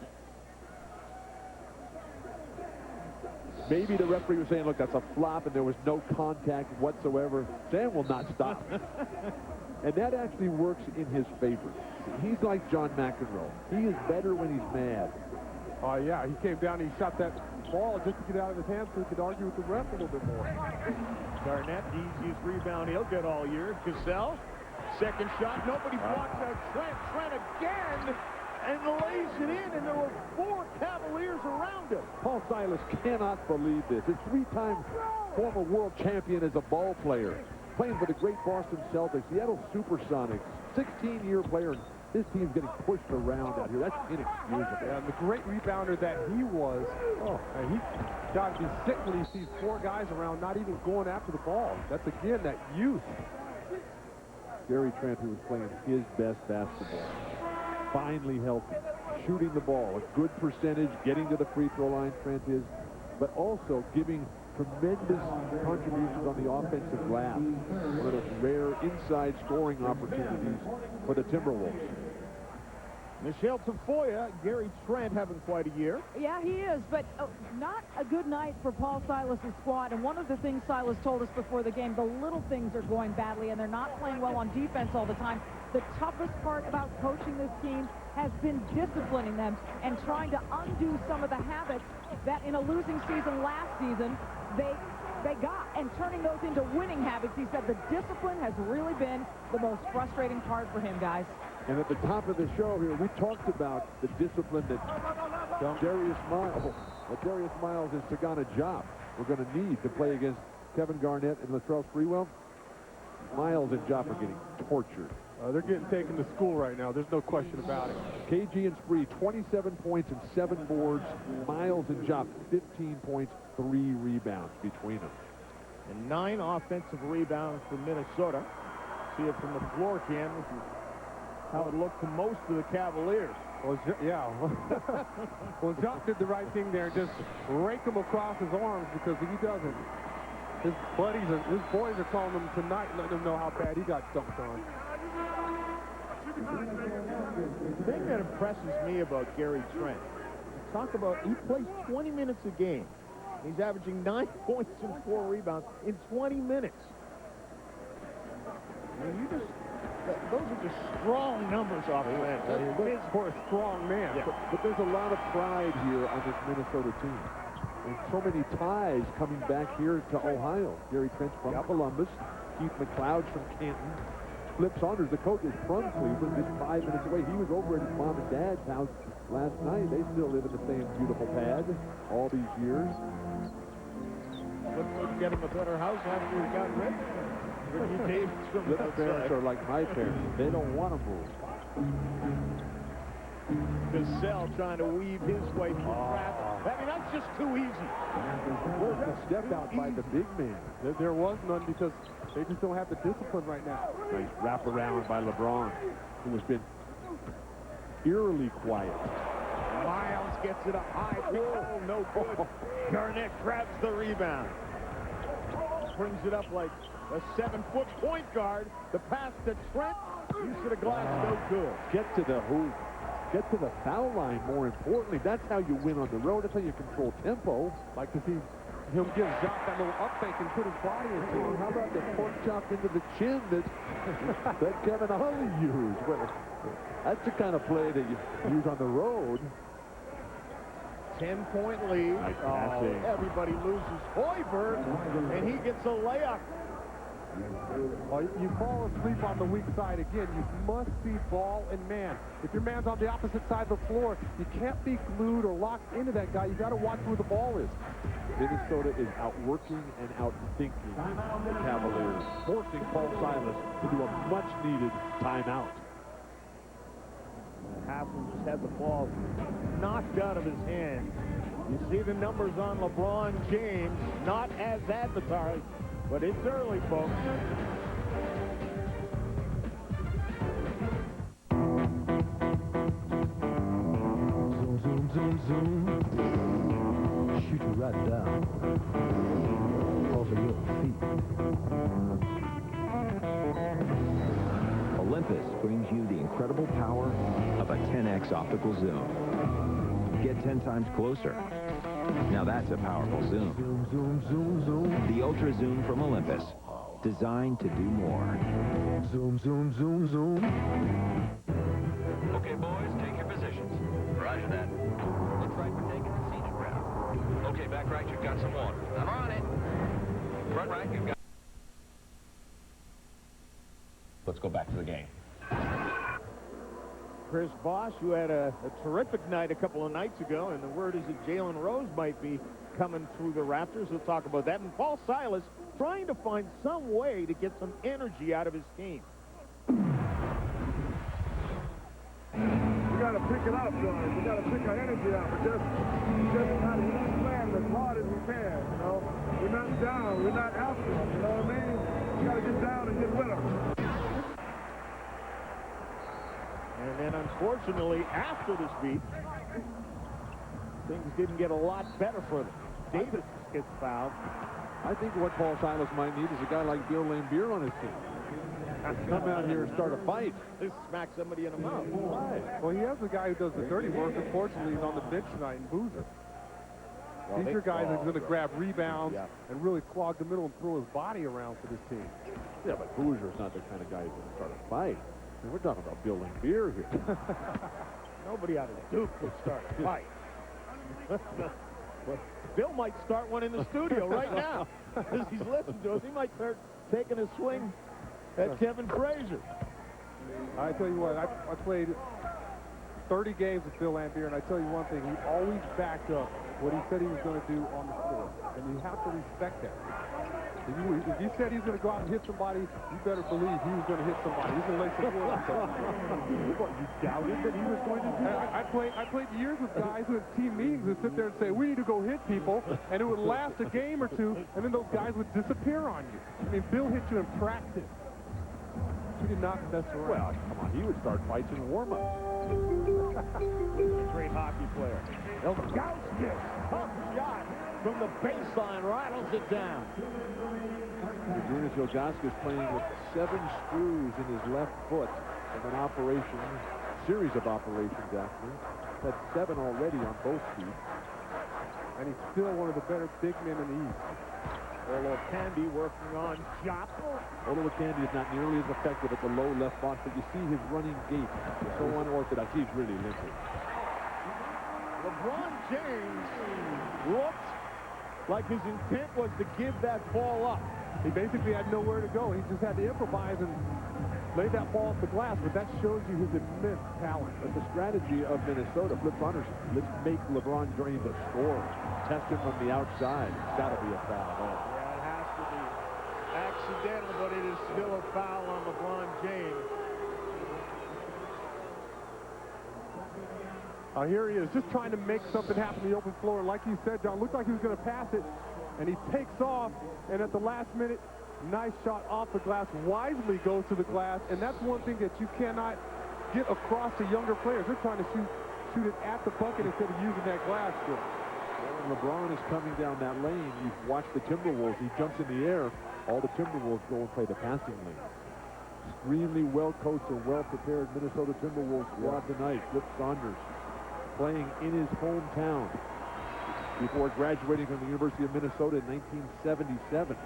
Maybe the referee was saying, look, that's a flop, and there was no contact whatsoever. Sam will not stop. And that actually works in his favor. He's like John McEnroe. He is better when he's mad. Oh, yeah, he came down and he shot that ball just to get out of his hands so he could argue with the ref a little bit more. Garnet, the easiest rebound he'll get all year. Cassell, second shot. Nobody blocks out Trent. Trent again, and lays it in, and there were 4 Cavaliers around him. Paul Silas cannot believe this. A 3-time former world champion as a ball player, playing for the great Boston Celtics, Seattle Supersonics, 16-year player. This team's getting pushed around out here. That's inexcusable. Yeah, and the great rebounder that he was, he's got to be sick when he sees 4 guys around not even going after the ball. That's, again, that youth. Gary Trent, who was playing his best basketball, finally healthy, shooting the ball, a good percentage, getting to the free throw line, Trent is, but also giving tremendous contributions on the offensive glass. One of those rare inside scoring opportunities for the Timberwolves. Michelle Tafoya, Gary Trent having quite a year. Yeah, he is, but not a good night for Paul Silas' squad. And one of the things Silas told us before the game, the little things are going badly, and they're not playing well on defense all the time. The toughest part about coaching this team has been disciplining them and trying to undo some of the habits that in a losing season last season they got, and turning those into winning habits. He said the discipline has really been the most frustrating part for him, guys. And at the top of the show here, we talked about the discipline that Darius Miles and Sagana Job were going to need to play against Kevin Garnett and Latrell Sprewell. Miles and Job are getting tortured. They're getting taken to school right now. There's no question about it. KG and Spree, 27 points and 7 boards. Miles and Job, 15 points, 3 rebounds between them. And 9 offensive rebounds for Minnesota. See it from the floor cam. This is how it looked to most of the Cavaliers. Well, yeah. Well, Jock did the right thing there. Just rake him across his arms, because if he doesn't, his boys are calling him tonight, letting him know how bad he got dunked on. The thing that impresses me about Gary Trent, talk about he plays 20 minutes a game. He's averaging 9 points and 4 rebounds in 20 minutes. I mean, those are just strong numbers off the bench. It's for a strong man. Yeah. But there's a lot of pride here on this Minnesota team. And so many ties coming back here to Ohio. Gary Trent's from Columbus. Keith McLeod's from Canton. Flip Saunders, the coach, is from Cleveland, just 5 minutes away. He was over at his mom and dad's house last night. They still live in the same beautiful pad all these years. Let's get him a better house after we've gotten rid of him. Little parents are like my parents. They don't want to move. Cassell trying to weave his way through traffic. I mean, that's just too easy. Well, that's a step out by the big man. There was none, because they just don't have the discipline right now. Nice wraparound by LeBron, who has been eerily quiet. Miles gets it up high. Oh, no good. Garnett grabs the rebound. Brings it up like a 7-foot point guard. The pass to Trent. Use to the glass, no good. Get to the hoop. Get to the foul line, more importantly. That's how you win on the road. That's how you control tempo. Like to see him give Jock that little up fake and put his body into it. How about the pork chop into the chin that Kevin Ollie used? Well, that's the kind of play that you use on the road. 10-point lead. Nice Everybody loses Hoiberg, and he gets a layup. Well, you fall asleep on the weak side again. You must be ball and man. If your man's on the opposite side of the floor, you can't be glued or locked into that guy. You got to watch where the ball is. Minnesota is outworking and outthinking the Cavaliers, forcing Paul Silas to do a much-needed timeout. Hassel just had the ball knocked out of his hand. You see the numbers on LeBron James, not as advertised, but it's early, folks. Zoom, zoom, zoom, zoom. Shoot you right down. Off of your feet. Olympus brings you the incredible power of a 10x optical zoom. Get 10 times closer. Now that's a powerful zoom. Zoom, zoom, zoom, zoom. The Ultra Zoom from Olympus, designed to do more. Zoom, zoom, zoom, zoom. Okay, boys, take your positions. Roger that. Looks like we're taking the scenic route. Okay, back right, you've got some water. I'm on it. Front right, you've got... Let's go back to the game. Chris Bosh, who had a terrific night a couple of nights ago, and the word is that Jalen Rose might be coming through the Raptors. We'll talk about that. And Paul Silas trying to find some way to get some energy out of his team. We got to pick it up, guys. We got to pick our energy up. We're not playing as hard as we can, you know. We're not down. We're not after them, you know what I mean? We got to get down and get with them. And then, unfortunately, after this beat, things didn't get a lot better for them. Davis gets fouled. I think what Paul Silas might need is a guy like Bill Laimbeer on his team. come out here and start a fight. Just smack somebody in the mouth. Right. Well, he has the guy who does the dirty work. Unfortunately, he's on the bench tonight in Boozer. Well, These are guys that are going to grab rebounds and really clog the middle and throw his body around for this team. Yeah, but Boozer's not the kind of guy who's going to start a fight. I mean, we're talking about building beer here. Nobody out of Duke could start a fight. Well, Bill might start one in the studio right now. As he's listening to us, he might start taking a swing at Kevin Frazier. I tell you what, I played 30 games with Phil Lambier, and I tell you one thing, he always backed up what he said he was going to do on the floor, and you have to respect that. If he said he's going to go out and hit somebody, you better believe he was going to hit somebody. He's going to lay some wood. You doubted that he was going to do that? I played years with guys who had team meetings and sit there and say, we need to go hit people, and it would last a game or two, and then those guys would disappear on you. I mean, Bill hit you in practice. He did not mess around. Well, come on, he would start fights in warm-ups. Great hockey player. Ilgauskas, tough shot from the baseline, rattles it down. Jonas Ilgauskas playing with 7 screws in his left foot of an operation, series of operations actually. Had 7 already on both feet. And he's still one of the better big men in the East. Olo Candy working on shot. Olo Candy is not nearly as effective at the low left box, but you see his running gait. So unorthodox. He's really limping. LeBron James looked like his intent was to give that ball up. He basically had nowhere to go. He just had to improvise and lay that ball off the glass, but that shows you his immense talent. But the strategy of Minnesota, Flip Saunders, let's make LeBron James a scorer. Test him from the outside. It's got to be a foul. Yeah, it has to be accidental, but it is still a foul on LeBron James. Here he is, just trying to make something happen on the open floor. Like you said, John, looked like he was going to pass it, and he takes off, and at the last minute, nice shot off the glass, wisely goes to the glass, and that's one thing that you cannot get across to younger players. They're trying to shoot it at the bucket instead of using that glass strip. When LeBron is coming down that lane, you've watched the Timberwolves. He jumps in the air. All the Timberwolves go and play the passing lane. Extremely well-coached and well-prepared Minnesota Timberwolves squad tonight. Flip Saunders playing in his hometown before graduating from the University of Minnesota in 1977.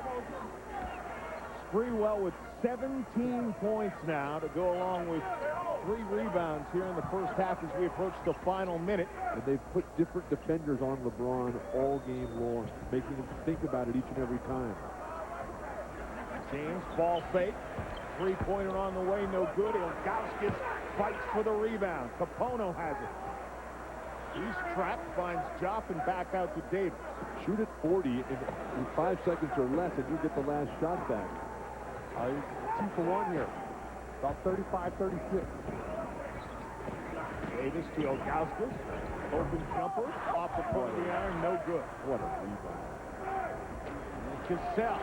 Sprewell with 17 points now to go along with 3 rebounds here in the first half as we approach the final minute. And they've put different defenders on LeBron all game long, making him think about it each and every time. James, ball fake. 3-pointer on the way, no good. Ilgauskas fights for the rebound. Capono has it. He's trapped, finds Joffin back out to Davis. Shoot at 40 in 5 seconds or less, and you get the last shot back. 2 for 1 here. About 35-36. Davis to Ilgauskas. Open jumper off the front of the iron, no good. What a rebound. And Cassell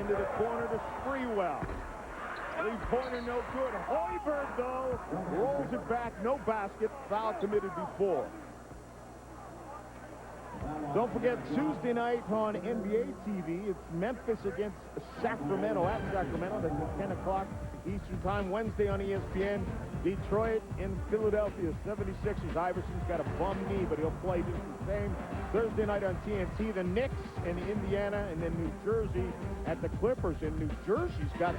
into the corner to Sprewell. 3-pointer, no good. Hoiberg, though, rolls it back. No basket. Foul committed before. Don't forget, Tuesday night on NBA TV, it's Memphis against Sacramento at Sacramento. That's at 10 o'clock Eastern Time. Wednesday on ESPN, Detroit in Philadelphia. 76ers. Iverson's got a bum knee, but he'll play just the same. Thursday night on TNT, the Knicks in Indiana, and then New Jersey at the Clippers. And New Jersey's got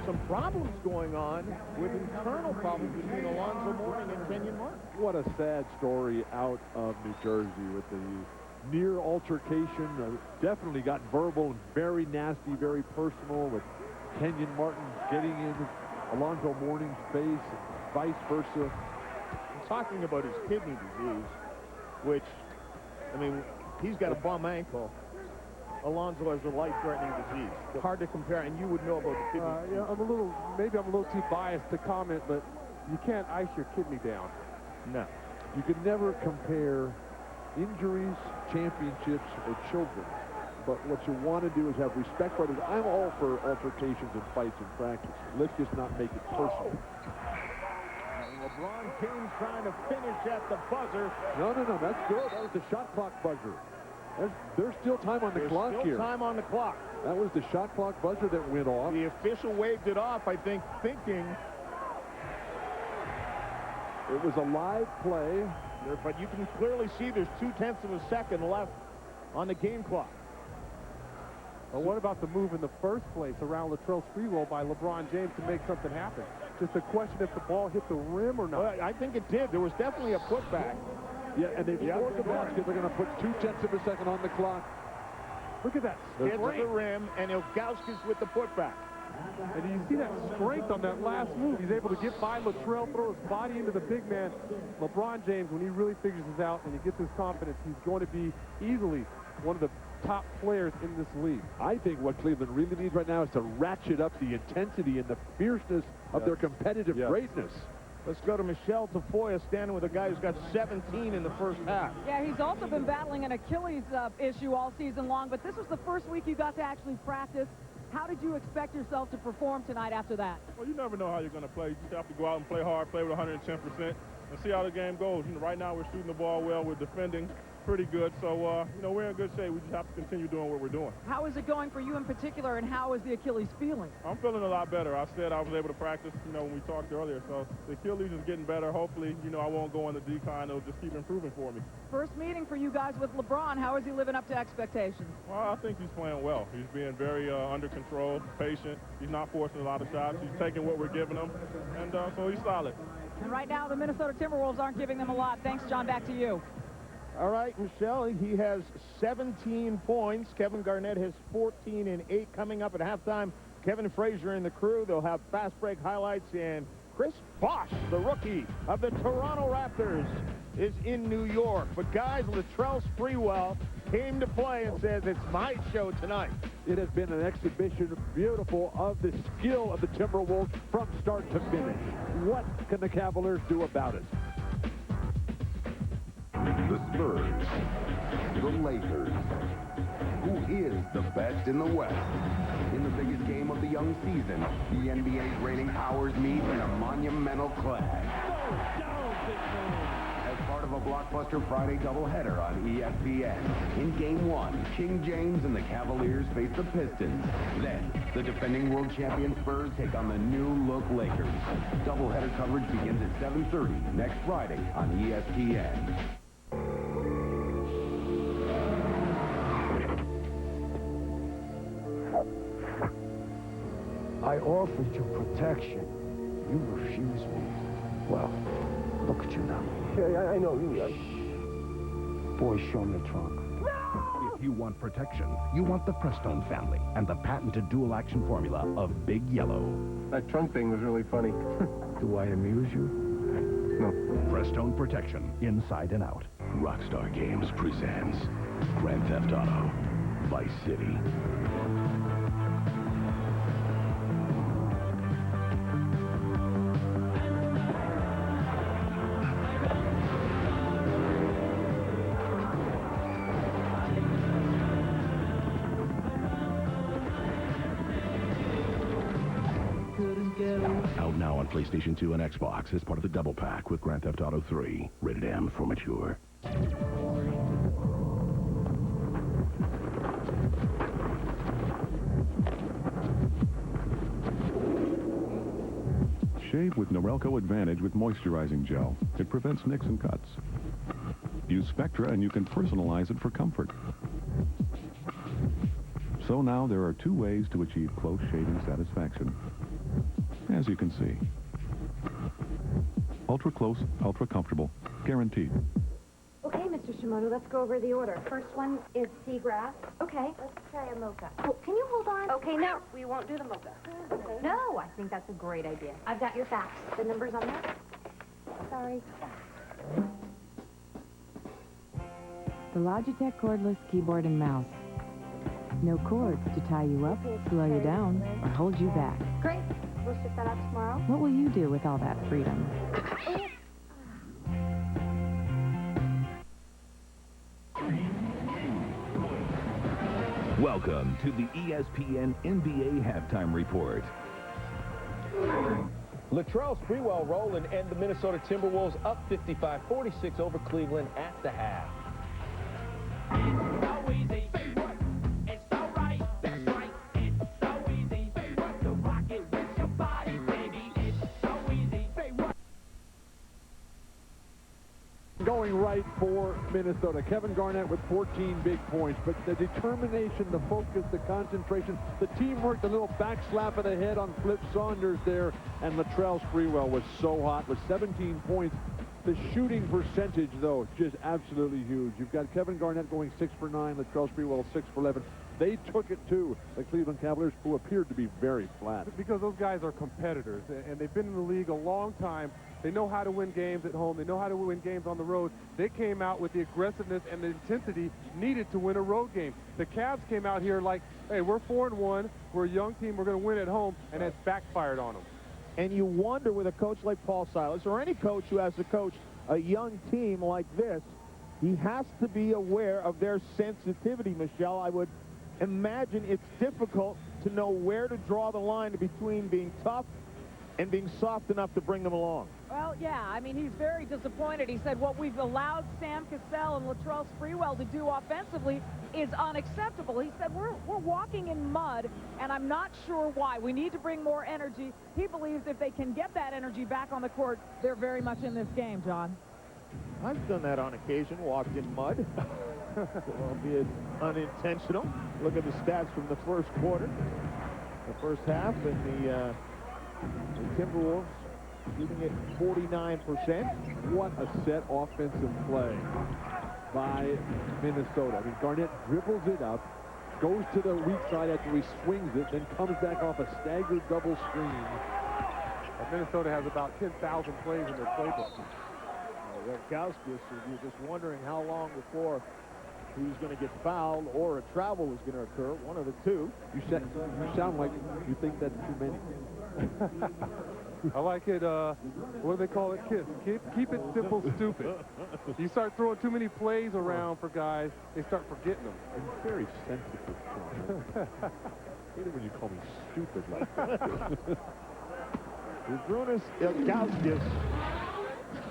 some problems going on with internal problems between Alonzo Mourning and Kenyon Martin. What a sad story out of New Jersey with the near altercation. Definitely got verbal and very nasty, very personal, with Kenyon Martin getting in Alonzo Mourning's face and vice versa. Talking about his kidney disease, which, I mean, he's got a bum ankle. Alonzo has a life-threatening disease. Hard to compare, and you would know about the kidney disease. Maybe I'm a little too biased to comment, but you can't ice your kidney down. No. You can never compare injuries, championships, or children. But what you want to do is have respect for others. I'm all for altercations and fights in practice. Let's just not make it personal. LeBron James trying to finish at the buzzer. No, that's good. That was the shot clock buzzer. There's still time on the clock here. There's still time on the clock. That was the shot clock buzzer that went off. The official waved it off, I think, thinking. It was a live play. But you can clearly see there's 0.2 of a second left on the game clock. Well, what about the move in the first place around Latrell Sprewell by LeBron James to make something happen? Just a question if the ball hit the rim or not. Well, I think it did. There was definitely a putback. Yeah, and they scored the basket. They're going to put 0.2 of a second on the clock. Look at that. Hits the rim, and Ilgauskas with the putback. And you see that strength on that last move. He's able to get by Latrell, throw his body into the big man. LeBron James, when he really figures this out and he gets his confidence, he's going to be easily one of the top players in this league. I think what Cleveland really needs right now is to ratchet up the intensity and the fierceness of their competitive greatness. Let's go to Michelle Tafoya, standing with a guy who's got 17 in the first half. Yeah, he's also been battling an Achilles issue all season long, but this was the first week you got to actually practice. How did you expect yourself to perform tonight after that? Well, you never know how you're going to play. You just have to go out and play hard, play with 110%, and see how the game goes. You know, right now we're shooting the ball well. We're defending pretty good. So, you know, we're in good shape. We just have to continue doing what we're doing. How is it going for you in particular, and how is the Achilles feeling? I'm feeling a lot better. I said I was able to practice, you know, when we talked earlier. So the Achilles is getting better. Hopefully, you know, I won't go on the decline. It'll just keep improving for me. First meeting for you guys with LeBron. How is he living up to expectations? Well, I think he's playing well. He's being very under control, patient. He's not forcing a lot of shots. He's taking what we're giving him, and so he's solid. And right now, the Minnesota Timberwolves aren't giving them a lot. Thanks, John. Back to you. All right, Michelle, he has 17 points. Kevin Garnett has 14 and 8 coming up at halftime. Kevin Frazier and the crew, they'll have fast break highlights, and Chris Bosh, the rookie of the Toronto Raptors, is in New York. But guys, Latrell Sprewell came to play and says, it's my show tonight. It has been an exhibition, beautiful, of the skill of the Timberwolves from start to finish. What can the Cavaliers do about it? The Spurs, the Lakers. Who is the best in the West? In the biggest game of the young season, the NBA's reigning powers meet in a monumental clash. As part of a blockbuster Friday doubleheader on ESPN, in Game 1, King James and the Cavaliers face the Pistons. Then, the defending world champion Spurs take on the new-look Lakers. Doubleheader coverage begins at 7:30 next Friday on ESPN. I offered you protection. You refused me. Well, look at you now. Yeah, I know you. Boys, show me the trunk. If you want protection, you want the Prestone family and the patented dual-action formula of Big Yellow. That trunk thing was really funny. Do I amuse you? No. Prestone protection, inside and out. Rockstar Games presents Grand Theft Auto Vice City. Out now on PlayStation 2 and Xbox as part of the Double Pack with Grand Theft Auto 3. Rated M for mature. Shave with Norelco Advantage with moisturizing gel. It prevents nicks and cuts. Use Spectra and you can personalize it for comfort. So now there are 2 ways to achieve close shaving satisfaction. As you can see. Ultra close, ultra comfortable. Guaranteed. Okay, Mr. Shimoda, let's go over the order. First one is seagrass. Okay. Let's try a mocha. Oh, can you hold on? Okay, no, we won't do the mocha. Okay. No, I think that's a great idea. I've got your fax. The number's on there? Sorry. The Logitech cordless keyboard and mouse. No cords to tie you up, slow you down, or hold you back. Great. We'll ship that out tomorrow. What will you do with all that freedom? Welcome to the ESPN NBA Halftime Report. Latrell Sprewell rolling, and the Minnesota Timberwolves up 55-46 over Cleveland at the half. going right for Minnesota. Kevin Garnett with 14 big points, but the determination, the focus, the concentration, the teamwork, the little back slap of the head on Flip Saunders there, and Latrell Sprewell was so hot with 17 points. The shooting percentage, though, just absolutely huge. You've got Kevin Garnett going 6 for 9, Latrell Sprewell 6 for 11. They took it to the Cleveland Cavaliers, who appeared to be very flat. Because those guys are competitors, and they've been in the league a long time. They know how to win games at home. They know how to win games on the road. They came out with the aggressiveness and the intensity needed to win a road game. The Cavs came out here like, hey, we're 4-1. We're a young team. We're going to win at home, and that's backfired on them. And you wonder with a coach like Paul Silas, or any coach who has to coach a young team like this, he has to be aware of their sensitivity, Michelle. I would imagine it's difficult to know where to draw the line between being tough and being soft enough to bring them along. Well, yeah, I mean, he's very disappointed. He said what we've allowed Sam Cassell and Latrell Sprewell to do offensively is unacceptable. He said we're walking in mud, and I'm not sure why. We need to bring more energy. He believes if they can get that energy back on the court, they're very much in this game, John. I've done that on occasion, walked in mud, albeit unintentional. Look at the stats from the first quarter, the first half, and the Timberwolves shooting at 49%. What a set offensive play by Minnesota. I mean, Garnett dribbles it up, goes to the weak side after he swings it, then comes back off a staggered double screen. Minnesota has about 10,000 plays in their playbook. Gauskas, you're just wondering how long before he was going to get fouled or a travel was going to occur. One of the two. You sound like you think that's too many. I like it, what do they call it, kids? Keep it simple, stupid. You start throwing too many plays around for guys, they start forgetting them. I'm very sensitive, Sean. I hate it when you call me stupid like that. Zydrunas Ilgauskas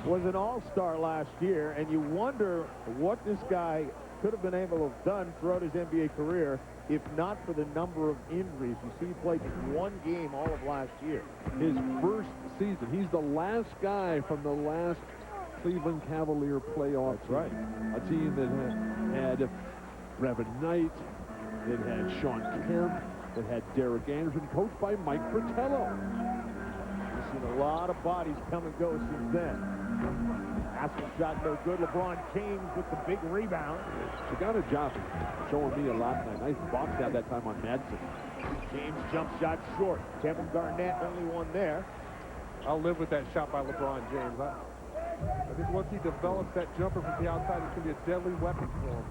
was an all-star last year, and you wonder what this guy could have been able to have done throughout his NBA career if not for the number of injuries. You see, he played one game all of last year. His first season. He's the last guy from the last Cleveland Cavalier playoff. That's right. A team that had Brevin Knight, that had Sean Kemp, that had Derek Anderson, coached by Mike Fratello. We've seen a lot of bodies come and go since then. Aspen shot no good. LeBron James with the big rebound. Sagana Job showing me a lot tonight. Nice box out that time on Madsen. James jump shot short. Kevin Garnett only one there. I'll live with that shot by LeBron James. I think once he develops that jumper from the outside, it's going to be a deadly weapon for him.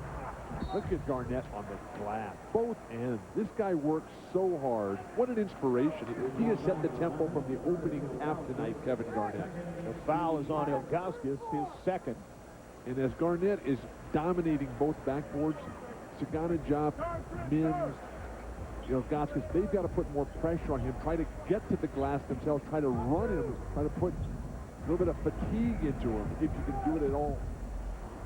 Look at Garnett on the glass. Both ends. This guy works so hard. What an inspiration. He has set the tempo from the opening half tonight, Kevin Garnett. The foul is on Ilgauskas, his second. And as Garnett is dominating both backboards, Sagana Job, Mims, Ilgauskas, they've got to put more pressure on him, try to get to the glass themselves, try to run him, try to put a little bit of fatigue into him, if you can do it at all.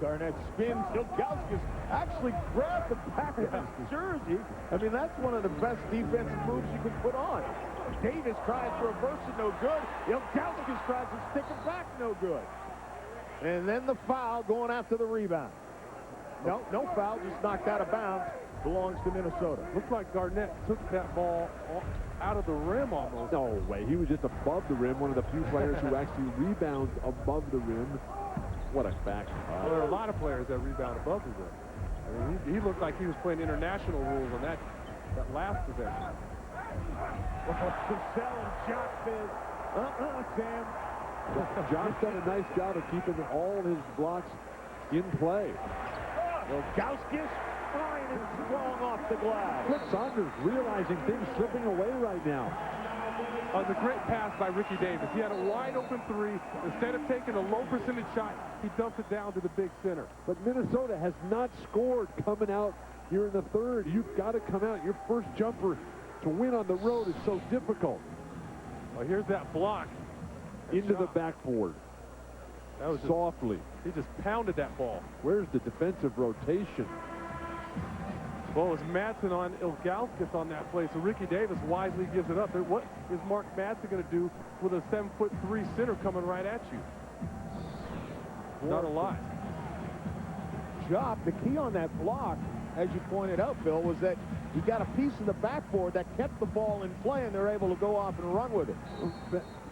Garnett spins. Ilgauskas actually grabbed the back of his jersey. I mean, that's one of the best defensive moves you can put on. Davis tries to reverse it, no good. Ilgauskas tries to stick it back, no good. And then the foul going after the rebound. No foul, just knocked out of bounds. Belongs to Minnesota. Looks like Garnett took that ball out of the rim almost. No way. He was just above the rim. One of the few players who actually rebounds above the rim. What a fact. Well, there are a lot of players that rebound above the rim. I mean, he looked like he was playing international rules on that last possession. Cassell and Jock says, Sam. Jock's done a nice job of keeping all his blocks in play. Ilgauskas fine and strong off the glass. Flip Saunders realizing things slipping away right now. It was a great pass by Ricky Davis. He had a wide open three. Instead of taking a low percentage shot, he dumped it down to the big center. But Minnesota has not scored coming out here in the third. You've got to come out. Your first jumper to win on the road is so difficult. Well, here's that block. Into the backboard. That was softly. He just pounded that ball. Where's the defensive rotation? Well, it was Madsen on Ilgauskas on that play, so Ricky Davis wisely gives it up. What is Mark Madsen going to do with a 7'3" center coming right at you? Not a lot. job. The key on that block, as you pointed out, Bill, was that he got a piece of the backboard that kept the ball in play, and they're able to go off and run with it.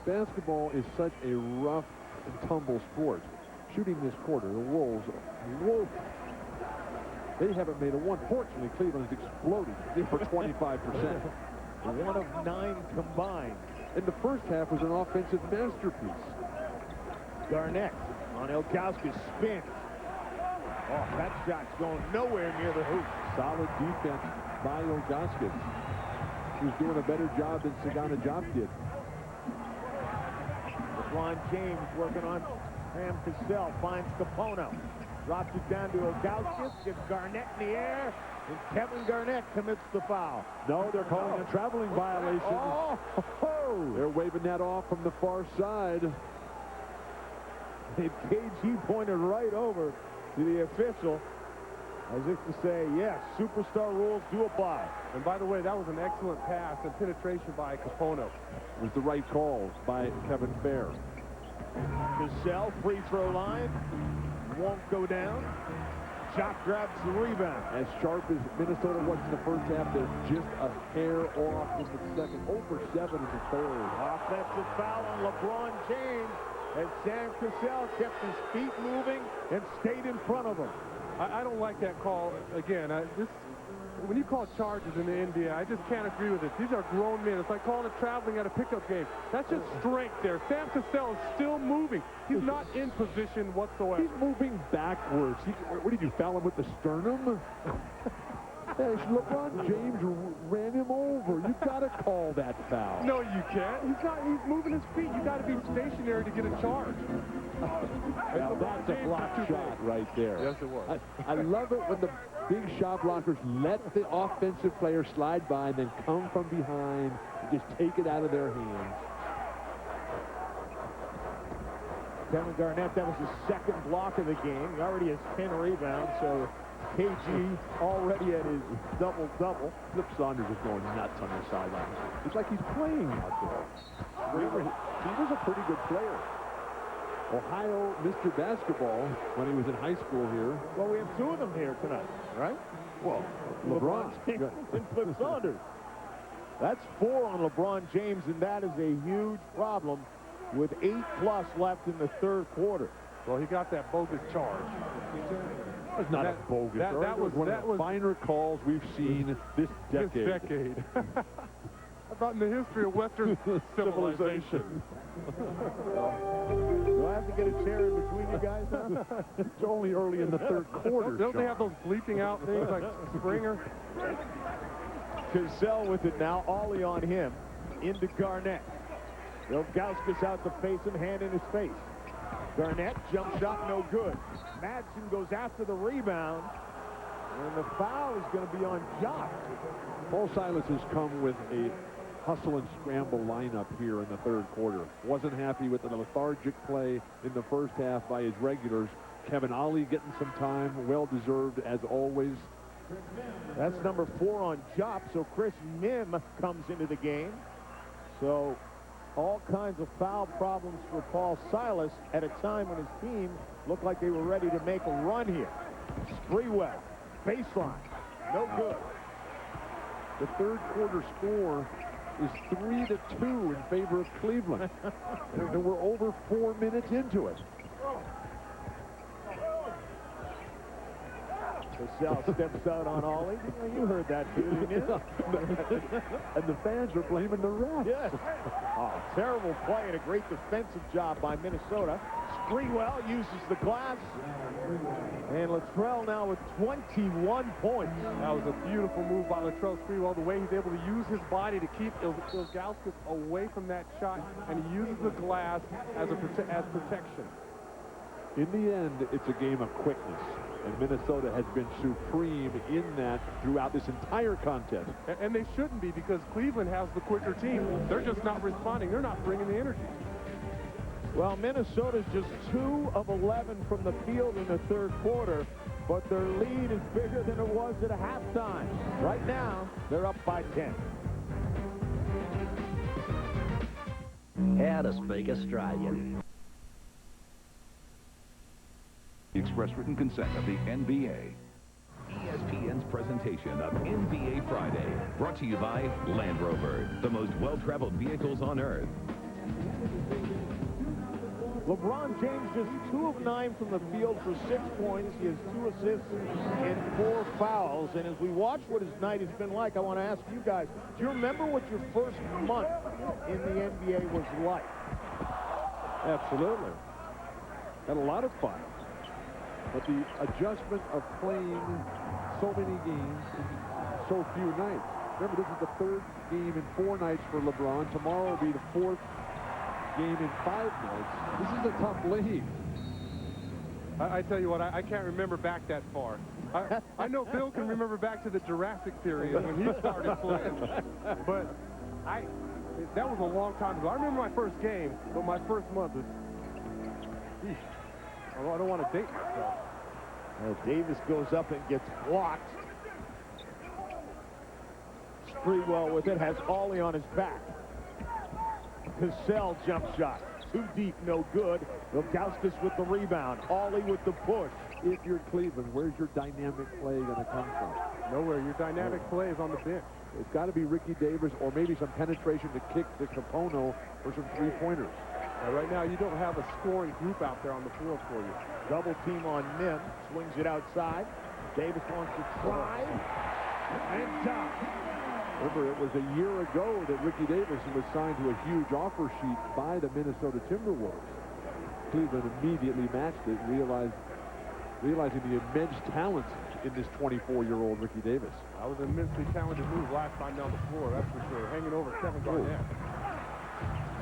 Basketball is such a rough and tumble sport. Shooting this quarter, the Wolves, whoa, they haven't made a one. Fortunately, Cleveland's exploded for 25%. 1 of 9 combined. And the first half was an offensive masterpiece. Garnet on Ilgauskas spin. Oh, that shot's going nowhere near the hoop. Solid defense by Ilgauskas. He's doing a better job than Sagana Diop did. LeBron James working on Sam Cassell, finds Capono. Drops it down to Ilgauskas, gets Garnet in the air, and Kevin Garnett commits the foul. No, they're calling a traveling violation. Oh! They're waving that off from the far side. And KG pointed right over to the official, as if to say, yes, superstar rules do apply. And by the way, that was an excellent pass and penetration by Capono. It was the right call by Kevin Fair. Cassell, free throw line, won't go down. Jock grabs the rebound. As sharp as Minnesota was in the first half, they're just a hair off in the second. 0 for 7 in the third. Offensive foul on LeBron James, as Sam Cassell kept his feet moving and stayed in front of him. I don't like that call. Again, when you call charges in the NBA, I just can't agree with it. These are grown men. It's like calling it traveling at a pickup game. That's just strength there. Sam Cassell is still moving. He's not in position whatsoever. He's moving backwards. What did you foul him with the sternum? LeBron James ran him over. You got to call that foul. No, you can't. He's moving his feet. You got to be stationary to get a charge. Now that's a block shot right there. Yes, it was. I love it when the big shot blockers let the offensive player slide by and then come from behind and just take it out of their hands. Kevin Garnett, that was his second block of the game. He already has 10 rebounds, so KG already at his double-double. Flip Saunders is going nuts on the sideline. It's like he's playing out there. He was a pretty good player. Ohio Mr. Basketball when he was in high school here. Well, we have 2 of them here tonight, right? Well, LeBron James and Flip Saunders. That's 4 on LeBron James, and that is a huge problem with 8+ left in the third quarter. Well, he got that bogus charge. That's not a bogus. That was one of the finer calls we've seen this decade. I thought in the history of Western civilization. Do I have to get a chair in between you guys now? It's only early in the third quarter. Don't they have those bleeping out things like Springer? Cassell with it now. Ollie on him. Into Garnett. Ilgauskas out to face him, hand in his face. Garnett, jump shot, no good. Madsen goes after the rebound, and the foul is going to be on Jock. Paul Silas has come with a hustle and scramble lineup here in the third quarter. Wasn't happy with the lethargic play in the first half by his regulars. Kevin Ollie getting some time, well-deserved as always. That's number 4 on Jopp, so Chris Mim comes into the game. So all kinds of foul problems for Paul Silas at a time when his team looked like they were ready to make a run here. Sprewell, baseline, no good. The third quarter score is 3-2 in favor of Cleveland. And we're over 4 minutes into it. Cassell steps out on Ollie. You heard that too, didn't you? And the fans are blaming the refs. Yes. Oh, terrible play and a great defensive job by Minnesota. Sprewell uses the glass. And Latrell now with 21 points. That was a beautiful move by Latrell Sprewell. The way he's able to use his body to keep Ilgauskas away from that shot, and he uses the glass as protection. In the end, it's a game of quickness. And Minnesota has been supreme in that throughout this entire contest. And they shouldn't be, because Cleveland has the quicker team. They're just not responding. They're not bringing the energy. Well, Minnesota's just 2 of 11 from the field in the third quarter, but their lead is bigger than it was at halftime. Right now, they're up by 10. How to speak Australian. Express express written consent of the NBA. ESPN's presentation of NBA Friday, brought to you by Land Rover, the most well-traveled vehicles on Earth. LeBron James just 2 of 9 from the field for 6 points. He has 2 assists and 4 fouls. And as we watch what his night has been like, I want to ask you guys, do you remember what your first month in the NBA was like? Absolutely. Had a lot of fun. But the adjustment of playing so many games in so few nights. Remember, this is the 3rd game in 4 nights for LeBron. Tomorrow will be the 4th game in 5 nights. This is a tough league. I tell you what, I can't remember back that far. I know Bill can remember back to the Jurassic period when he started playing. But that was a long time ago. I remember my first game, but my first month was... I don't want to date myself. Davis goes up and gets blocked. Sprewell with it, has Ollie on his back. Cassell jump shot. Too deep, no good. Ilgauskas with the rebound. Ollie with the push. If you're Cleveland, where's your dynamic play going to come from? Nowhere. Your dynamic play is on the bench. It's got to be Ricky Davis or maybe some penetration to kick to Capono for some three-pointers. Right now, you don't have a scoring group out there on the floor for you. Double team on Mim. Swings it outside. Davis wants to try. And dunk. Remember, it was a year ago that Ricky Davis was signed to a huge offer sheet by the Minnesota Timberwolves. Cleveland immediately matched it, realizing the immense talent in this 24-year-old Ricky Davis. That was an immensely talented move last time down the floor, that's for sure. Hanging over Kevin Garnett.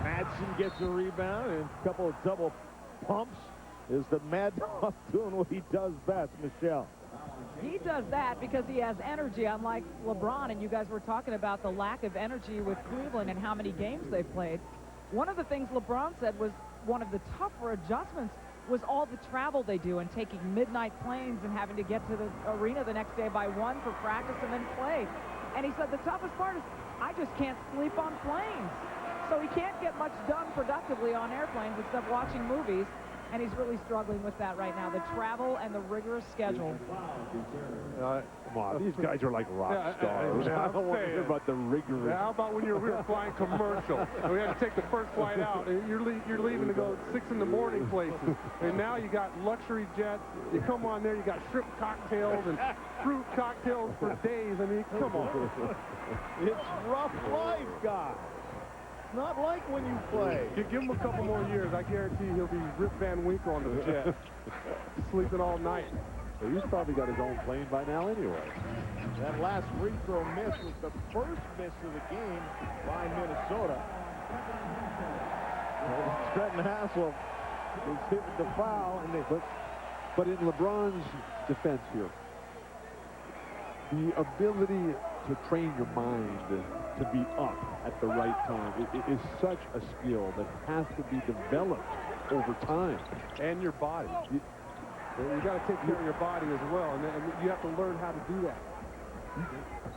Madsen gets a rebound and a couple of double pumps. Is the Mad Dog doing what he does best, Michelle? He does that because he has energy, unlike LeBron, and you guys were talking about the lack of energy with Cleveland and how many games they've played. One of the things LeBron said was one of the tougher adjustments was all the travel they do and taking midnight planes and having to get to the arena the next day by 1 for practice and then play. And he said the toughest part is I just can't sleep on planes. So he can't get much done productively on airplanes except watching movies. And he's really struggling with that right now, the travel and the rigorous schedule. Come on, these guys are like rock stars. I don't want to hear about the rigorous. How about when we were flying commercial? And we had to take the first flight out, and you're leaving to go 6 in the morning places. And now you got luxury jets. You come on there, you got shrimp cocktails and fruit cocktails for days. I mean, come on. It's rough life, guys. Not like when you play. You give him a couple more years, I guarantee he'll be Rip Van Winkle on the jet, sleeping all night. Well, he's probably got his own plane by now anyway. That last free throw miss was the first miss of the game by Minnesota. Trenton Hassel is hit with the foul, and but in LeBron's defense here, the ability to train your mind to be up at the right time is such a skill that has to be developed over time. And your body. You got to take care of your body as well, and you have to learn how to do that.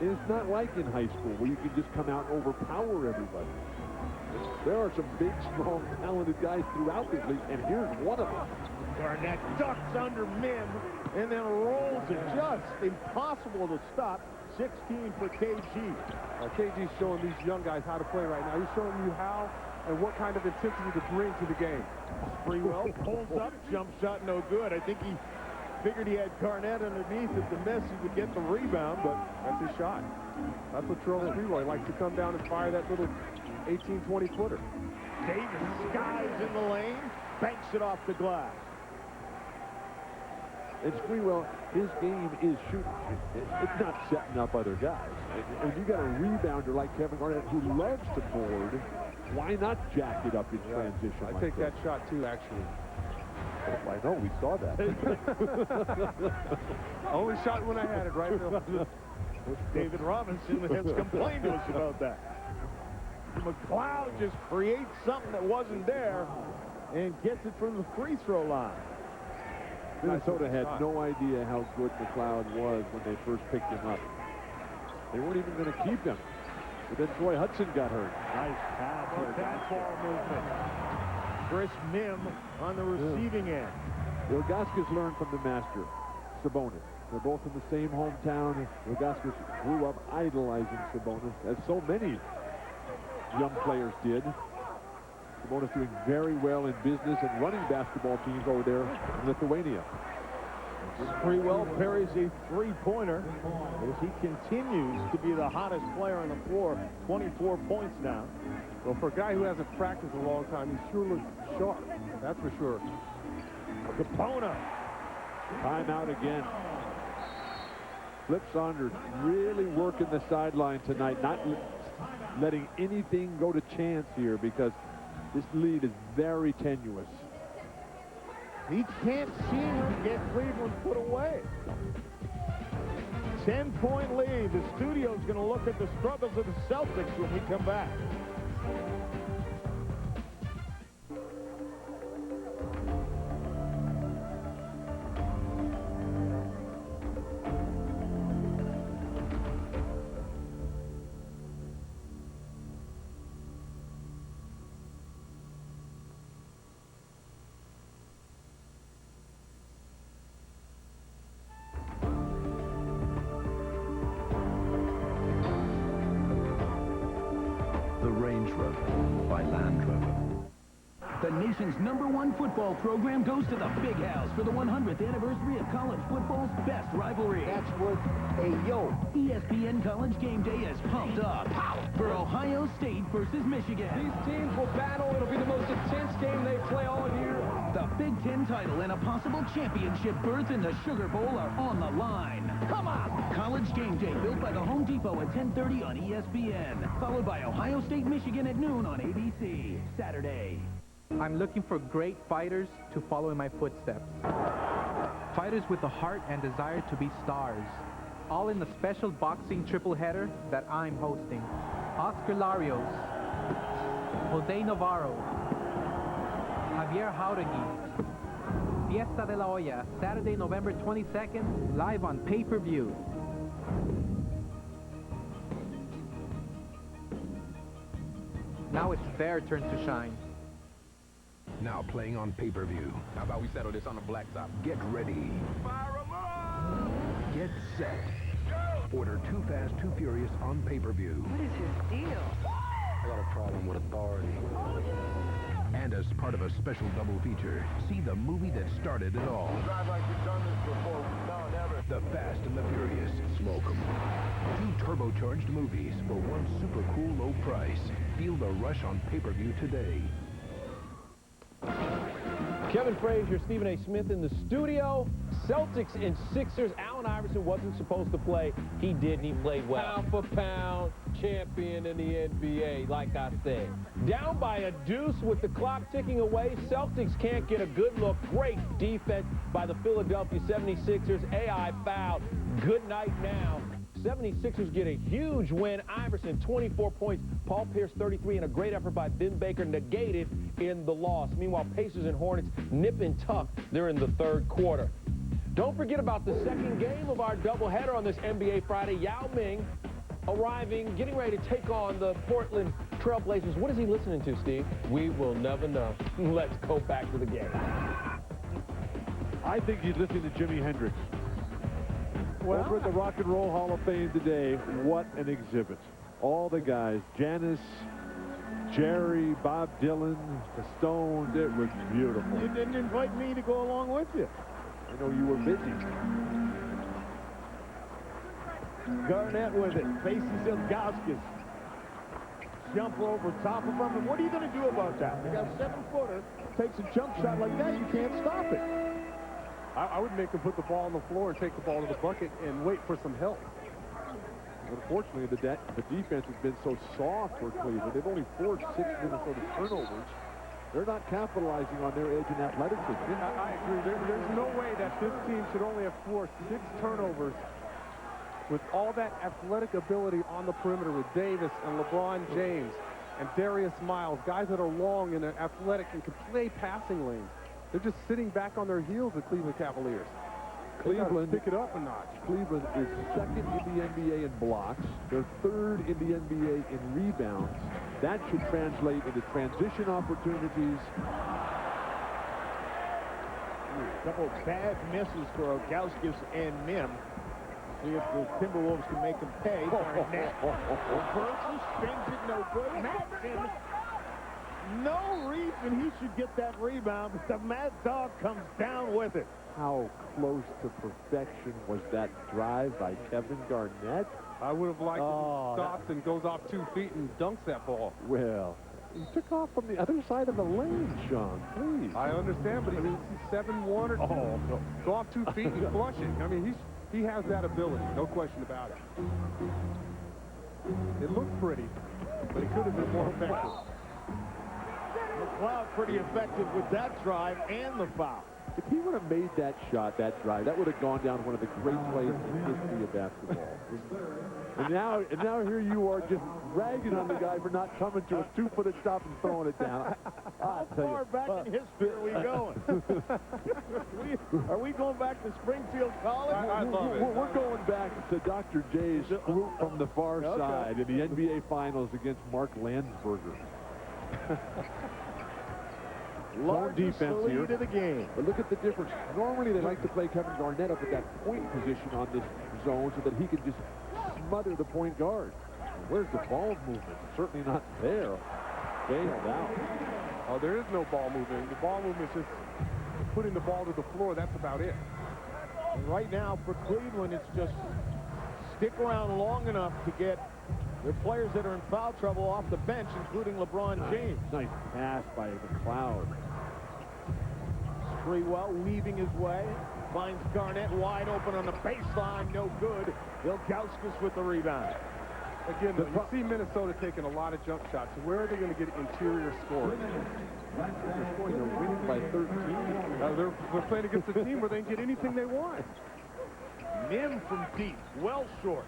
It's not like in high school where you can just come out and overpower everybody. There are some big, strong, talented guys throughout this league, and here's one of them. Garnett ducks under Mim and then rolls it. Just impossible to stop. 16 for KG. KG's showing these young guys how to play right now. He's showing you how and what kind of intensity to bring to the game. Sprewell pulls up, jump shot no good. I think he figured he had Garnett underneath at the miss. He would get the rebound, but that's his shot. That's what Charles Sprewell likes to come down and fire that little 18, 20-footer. Davis skies in the lane, banks it off the glass. And Sprewell, his game is shooting. It's not setting up other guys. And you got a rebounder like Kevin Garnett who loves to board, why not jack it up in transition? I take that shot too, actually. Oh, I know, we saw that. Only shot when I had it, right, Bill? David Robinson has complained to us about that. McLeod just creates something that wasn't there and gets it from the free throw line. Minnesota had no idea how good McLeod was when they first picked him up. They weren't even going to keep him. But then Troy Hudson got hurt. Nice pass. Ball movement. Chris Mim on the receiving end. Ilgauskas learned from the master, Sabonis. They're both in the same hometown. Ilgauskas grew up idolizing Sabonis, as so many young players did. Sabonis doing very well in business and running basketball teams over there in Lithuania. Sprewell parries a three-pointer as he continues to be the hottest player on the floor. 24 points now. Well, for a guy who hasn't practiced in a long time, he sure looks sharp. That's for sure. Capona. Timeout again. Flip Saunders really working the sideline tonight, not letting anything go to chance here because this lead is very tenuous. He can't seem to get Cleveland put away. 10-point lead. The studio's going to look at the struggles of the Celtics when we come back. The nation's #1 football program goes to the Big House for the 100th anniversary of college football's best rivalry. That's worth a yo. ESPN College Game Day is pumped up for Ohio State versus Michigan. These teams will battle. It'll be the most intense game they play all year. The Big Ten title and a possible championship berth in the Sugar Bowl are on the line. Come on! College Game Day, built by the Home Depot at 10:30 on ESPN, followed by Ohio State, Michigan at noon on ABC, Saturday. I'm looking for great fighters to follow in my footsteps. Fighters with the heart and desire to be stars. All in the special boxing triple header that I'm hosting. Oscar Larios, Jose Navarro, Javier Jauregui. Fiesta de la Hoya, Saturday, November 22nd, live on pay-per-view. Now it's their turn to shine. Now playing on pay-per-view. How about we settle this on the blacktop? Get ready. Get set. Order Too Fast, Too Furious on pay-per-view. What is his deal? I got a problem with authority. And as part of a special double feature, see the movie that started it all. Drive like you've done this before. No, never. The Fast and the Furious. Smoke 'em. 2 turbocharged movies for one super cool low price. Feel the rush on pay-per-view today. Kevin Frazier, Stephen A. Smith in the studio. Celtics and Sixers. Allen Iverson wasn't supposed to play. He did, and he played well. Pound for pound champion in the NBA, like I said. Down by a deuce with the clock ticking away. Celtics can't get a good look. Great defense by the Philadelphia 76ers. AI fouled. Good night now. 76ers get a huge win. Iverson, 24 points. Paul Pierce, 33, and a great effort by Ben Baker negated in the loss. Meanwhile, Pacers and Hornets nip and tuck. They're in the third quarter. Don't forget about the second game of our doubleheader on this NBA Friday. Yao Ming arriving, getting ready to take on the Portland Trailblazers. What is he listening to, Steve? We will never know. Let's go back to the game. I think he's listening to Jimi Hendrix. Well, over at the Rock and Roll Hall of Fame today, what an exhibit. All the guys, Janis, Jerry, Bob Dylan, the Stones, it was beautiful. You didn't invite me to go along with you. I know you were busy. Garnet with it, faces Ilgauskas. Jumper over top of him, and what are you going to do about that? You got a 7-footer, takes a jump shot like that, you can't stop it. I would make him put the ball on the floor and take the ball to the bucket and wait for some help. Unfortunately, the defense has been so soft for Cleveland. They've only forced 6 Minnesota turnovers. They're not capitalizing on their edge in athleticism. I agree. There's no way that this team should only have forced 6 turnovers with all that athletic ability on the perimeter with Davis and LeBron James and Darius Miles, guys that are long and athletic and can play passing lanes. They're just sitting back on their heels, the Cleveland Cavaliers. Cleveland, pick it up a notch. Cleveland is second in the NBA in blocks. They're third in the NBA in rebounds. That should translate into transition opportunities. A couple of bad misses for Ogauskas and Mim. See if the Timberwolves can make them pay. Garnet reverses, spins it, no good. Madsen, no reason he should get that rebound, but the Mad Dog comes down with it. How close to perfection was that drive by Kevin Garnett? I would have liked if he stops and goes off 2 feet and dunks that ball. Well, he took off from the other side of the lane, Sean, please. I understand, but he's 7-1 or 2. No. Go off 2 feet and flush it. I mean, he has that ability, no question about it. It looked pretty, but it could have been more effective. McLeod pretty effective with that drive and the foul. If he would have made that shot, that drive, that would have gone down one of the great plays in the history of basketball. And now here you are just ragging on the guy for not coming to a 2-footed stop and throwing it down. How far back in history are we going? Are we going back to Springfield College? I love it. We're going back to Dr. J's group from the far side in the NBA Finals against Mark Landsberger. Largest lead of the game. But look at the difference. Normally they like to play Kevin Garnett up at that point position on this zone so that he can just smother the point guard. Where's the ball movement? Certainly not there. Bailed out. Oh, there is no ball movement. The ball movement is just putting the ball to the floor. That's about it. And right now for Cleveland, it's just stick around long enough to get the players that are in foul trouble off the bench, including LeBron James. Nice pass by McLeod. Sprewell weaving his way. Finds Garnett wide open on the baseline. No good. Ilgauskas with the rebound. Again, you see Minnesota taking a lot of jump shots. Where are they going to get interior scoring? They're winning by 13. They're playing against a team where they can get anything they want. Mim from deep. Well short.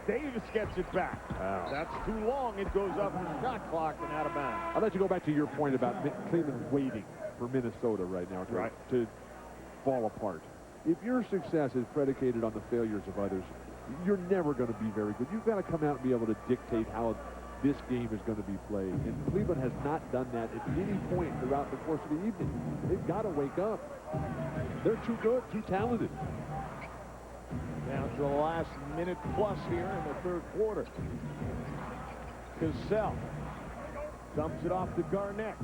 Davis gets it back. Wow. That's too long. It goes up the shot clock and out of bounds. I'll let you go back to your point about Cleveland waiting for Minnesota right now to fall apart. If your success is predicated on the failures of others, you're never going to be very good. You've got to come out and be able to dictate how this game is going to be played. And Cleveland has not done that at any point throughout the course of the evening. They've got to wake up. They're too good, too talented. Down to the last minute plus here in the third quarter. Cassell dumps it off to Garnett.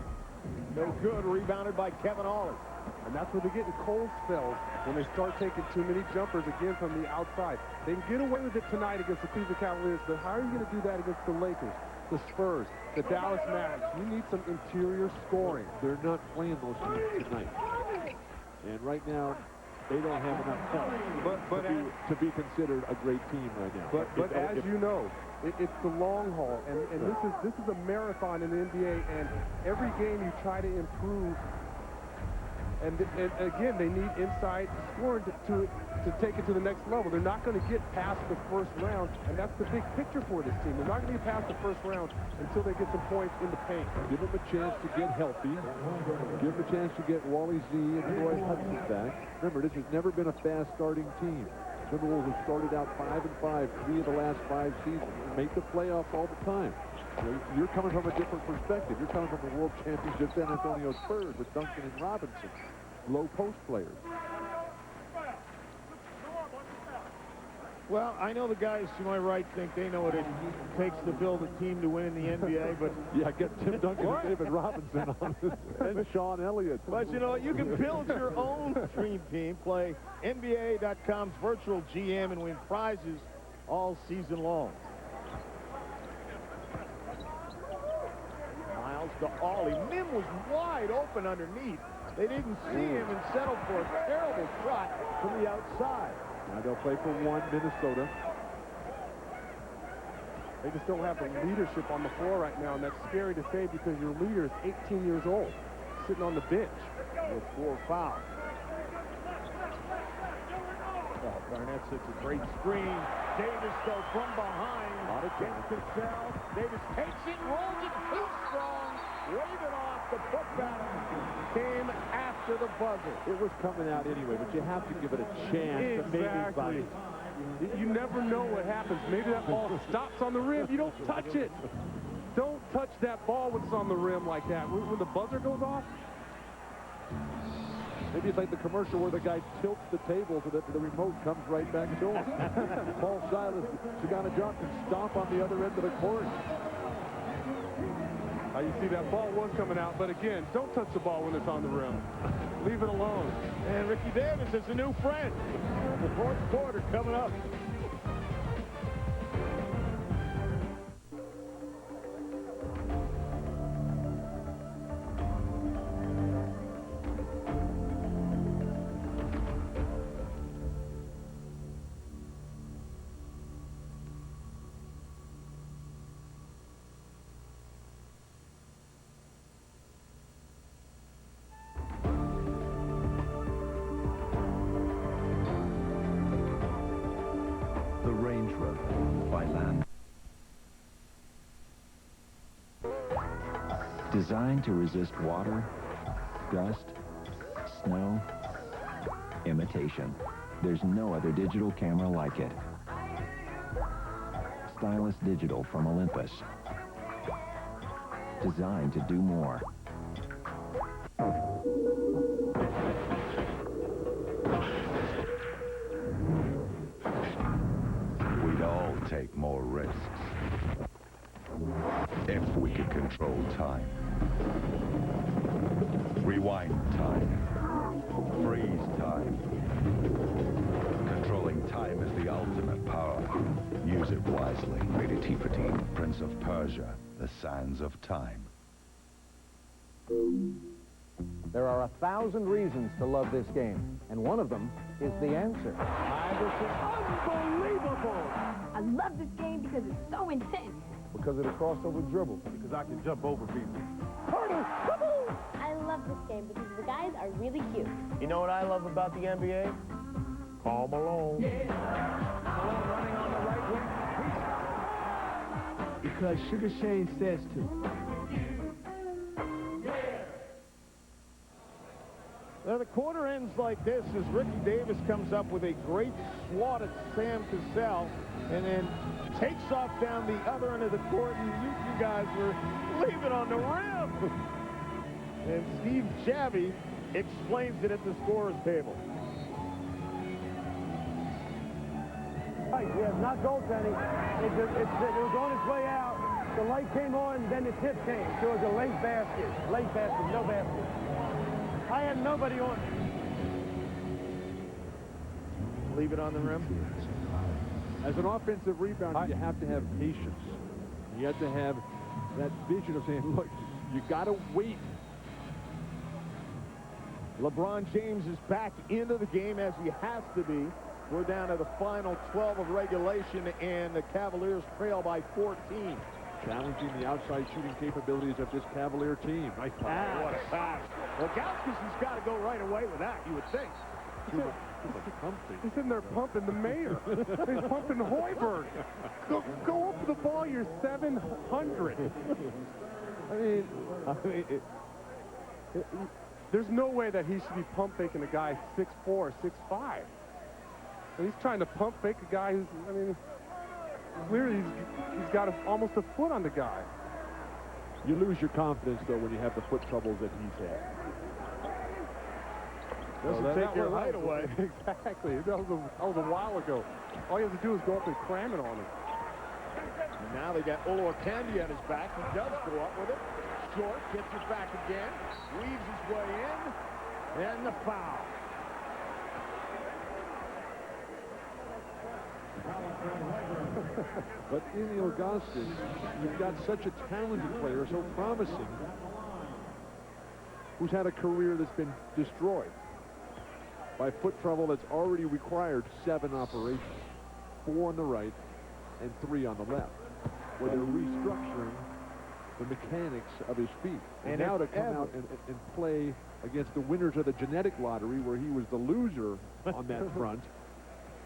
No good. Rebounded by Kevin Ollie. And that's where they get in cold spells when they start taking too many jumpers again from the outside. They can get away with it tonight against the Cleveland Cavaliers, but how are you going to do that against the Lakers, the Spurs, the Dallas Mavericks? You need some interior scoring. They're not playing those teams tonight. And right now, they don't have enough talent to be considered a great team right now. But as you know, it's the long haul, and this is a marathon in the NBA, and every game you try to improve. And again, they need inside scoring to take it to the next level. They're not going to get past the first round, and that's the big picture for this team. They're not going to get past the first round until they get some points in the paint. Give them a chance to get healthy. Give them a chance to get Wally Z and Troy Hudson back. Remember, this has never been a fast starting team. Timberwolves have started out 5-5, 3 of the last 5 seasons, and make the playoffs all the time. You're coming from a different perspective. You're coming from the World Championship San Antonio Spurs with Duncan and Robinson, low post players. Well, I know the guys to my right think they know what it takes to build a team to win in the NBA, but... Yeah, get Tim Duncan and David Robinson on this, and Sean Elliott. But you know what? You can build your own dream team. Play NBA.com's virtual GM and win prizes all season long. Miles to Ollie. Mim was wide open underneath. They didn't see him and settled for a terrible shot from the outside. Now they'll play for one, Minnesota. They just don't have the leadership on the floor right now, and that's scary to say because your leader is 18 years old, sitting on the bench. With 4 fouls. Well, Garnett sits a great screen. Davis, though, from behind. Gets Cassell. Davis takes it, rolls it too strong. Wave it off. The putback came after the buzzer. It was coming out anyway, but you have to give it a chance to maybe bite. You never know what happens. Maybe that ball stops on the rim. You don't touch it. Don't touch that ball when it's on the rim like that. When the buzzer goes off. Maybe it's like the commercial where the guy tilts the table so that the remote comes right back to him. Paul Silas, Sagana Johnson stomp on the other end of the court. You see that ball was coming out, but again, don't touch the ball when it's on the rim. Leave it alone. And Ricky Davis is a new friend. The fourth quarter coming up. Designed to resist water, dust, snow, imitation. There's no other digital camera like it. Stylus Digital from Olympus. Designed to do more. We'd all take more risks if we could control time. Rewind time. Freeze time. Controlling time is the ultimate power. Use it wisely. Rated T for Teen. Prince of Persia. The Sands of Time. There are 1,000 reasons to love this game, and one of them is the answer. Unbelievable! I love this game because it's so intense. Because of the crossover dribble. Because I can jump over people. I love this game because the guys are really cute. You know what I love about the NBA? Karl Malone. Malone running on the right wing. Because Sugar Shane says to. Well, the quarter ends like this as Ricky Davis comes up with a great swat at Sam Cassell and then takes off down the other end of the court, and you guys were leaving on the rim. And Steve Javy explains it at the scorer's table. Right, yeah, not goaltending. It was on its way out. The light came on, then the tip came. So it was a late basket. Late basket, no basket. I had nobody on. Leave it on the rim. As an offensive rebounder, you have to have patience. You have to have that vision of saying, look, you got to wait. LeBron James is back into the game as he has to be. We're down to the final 12 of regulation, and the Cavaliers trail by 14. Challenging the outside shooting capabilities of this Cavalier team. Nice pass. What a pass. Well, Gauskas has got to go right away with that, you would think. He's in there pumping the mayor. He's pumping Hoiberg. Go up the ball, you're 700. I mean, there's no way that he should be pump faking a guy 6'4", 6'5". And he's trying to pump fake a guy who's, I mean, clearly he's got almost a foot on the guy. You lose your confidence, though, when you have the foot troubles that he's had. Doesn't take your height away. Exactly. That was a while ago. All you have to do is go up and cram it on him. And now they got Oluwaseyi on his back. He does go up with it. Short, gets it back again. Weaves his way in. And the foul. But in the Augustus, you've got such a talented player, so promising, who's had a career that's been destroyed by foot trouble that's already required 7 operations, 4 on the right and 3 on the left, where they're restructuring the mechanics of his feet. And now to come out and play against the winners of the genetic lottery, where he was the loser on that front,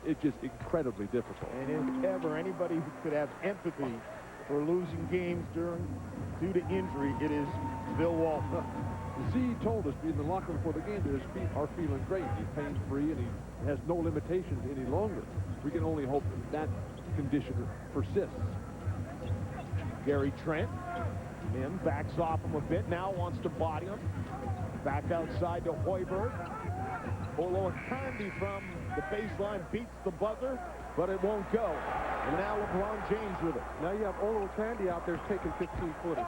it's just incredibly difficult. And if ever anybody who could have empathy for losing games due to injury, it is Bill Walton. Z told us in the locker room before the game that his feet are feeling great. He's pain-free and he has no limitations any longer. We can only hope that condition persists. Gary Trent, him backs off him a bit, now wants to body him. Back outside to Hoiberg. Candy from the baseline beats the buzzer, but it won't go. And now LeBron James with it. Now you have Candy out there taking 15-footers.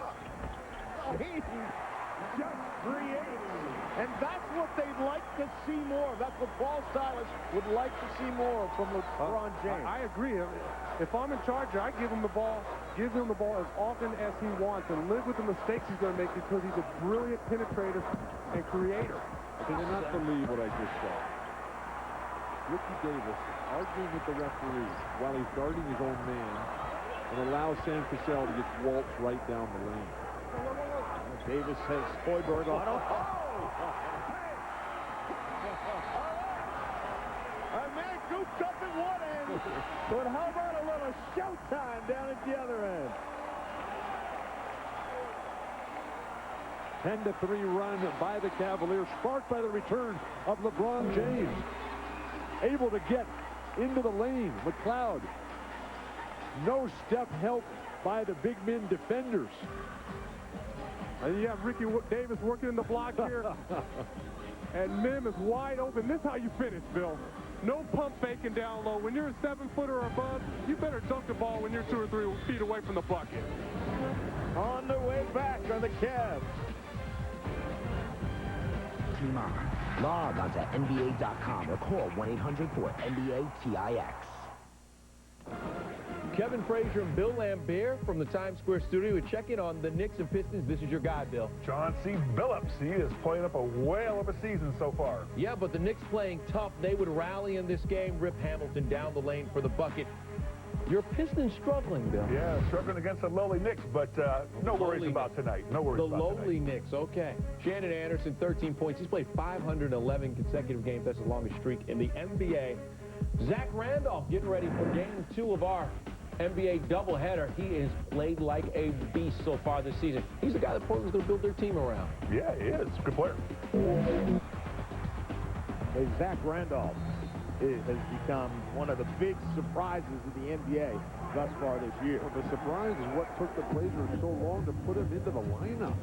James just creates. And that's what they'd like to see more. That's what Paul Silas would like to see more from LeBron James. I agree. If I'm in charge, I give him the ball as often as he wants and live with the mistakes he's going to make because he's a brilliant penetrator and creator. I cannot believe what I just saw. Ricky Davis arguing with the referee while he's guarding his own man and allows Sam Cassell to just waltz right down the lane. Davis has Hoiberg on him. A man gooped up at one end, but how about a little showtime down at the other end? 10-3 run by the Cavaliers, sparked by the return of LeBron James. Able to get into the lane. McLeod. No step help by the big men defenders. And you have Ricky Davis working in the block here. And Mim is wide open. This is how you finish, Bill. No pump faking down low. When you're a 7-footer or above, you better dunk the ball when you're 2 or 3 feet away from the bucket. On their way back are the Cavs. Team on. Log on to NBA.com or call 1-800-4-NBA-TIX. Kevin Frazier and Bill Lambert from the Times Square studio would check in on the Knicks and Pistons. This is your guy, Bill. Chauncey Billups. He is playing up a whale of a season so far. Yeah, but the Knicks playing tough. They would rally in this game. Rip Hamilton down the lane for the bucket. Your Pistons struggling, Bill. Yeah, struggling against the lowly Knicks, but no worries about tonight. No worries about tonight. The lowly Knicks, okay. Shannon Anderson, 13 points. He's played 511 consecutive games. That's the longest streak in the NBA. Zach Randolph getting ready for Game 2 of our NBA doubleheader. He has played like a beast so far this season. He's the guy that Portland's going to build their team around. Yeah, he is. Good player. Hey, Zach Randolph has become one of the big surprises of the NBA thus far this year. Well, the surprise is what took the Blazers so long to put him into the lineup.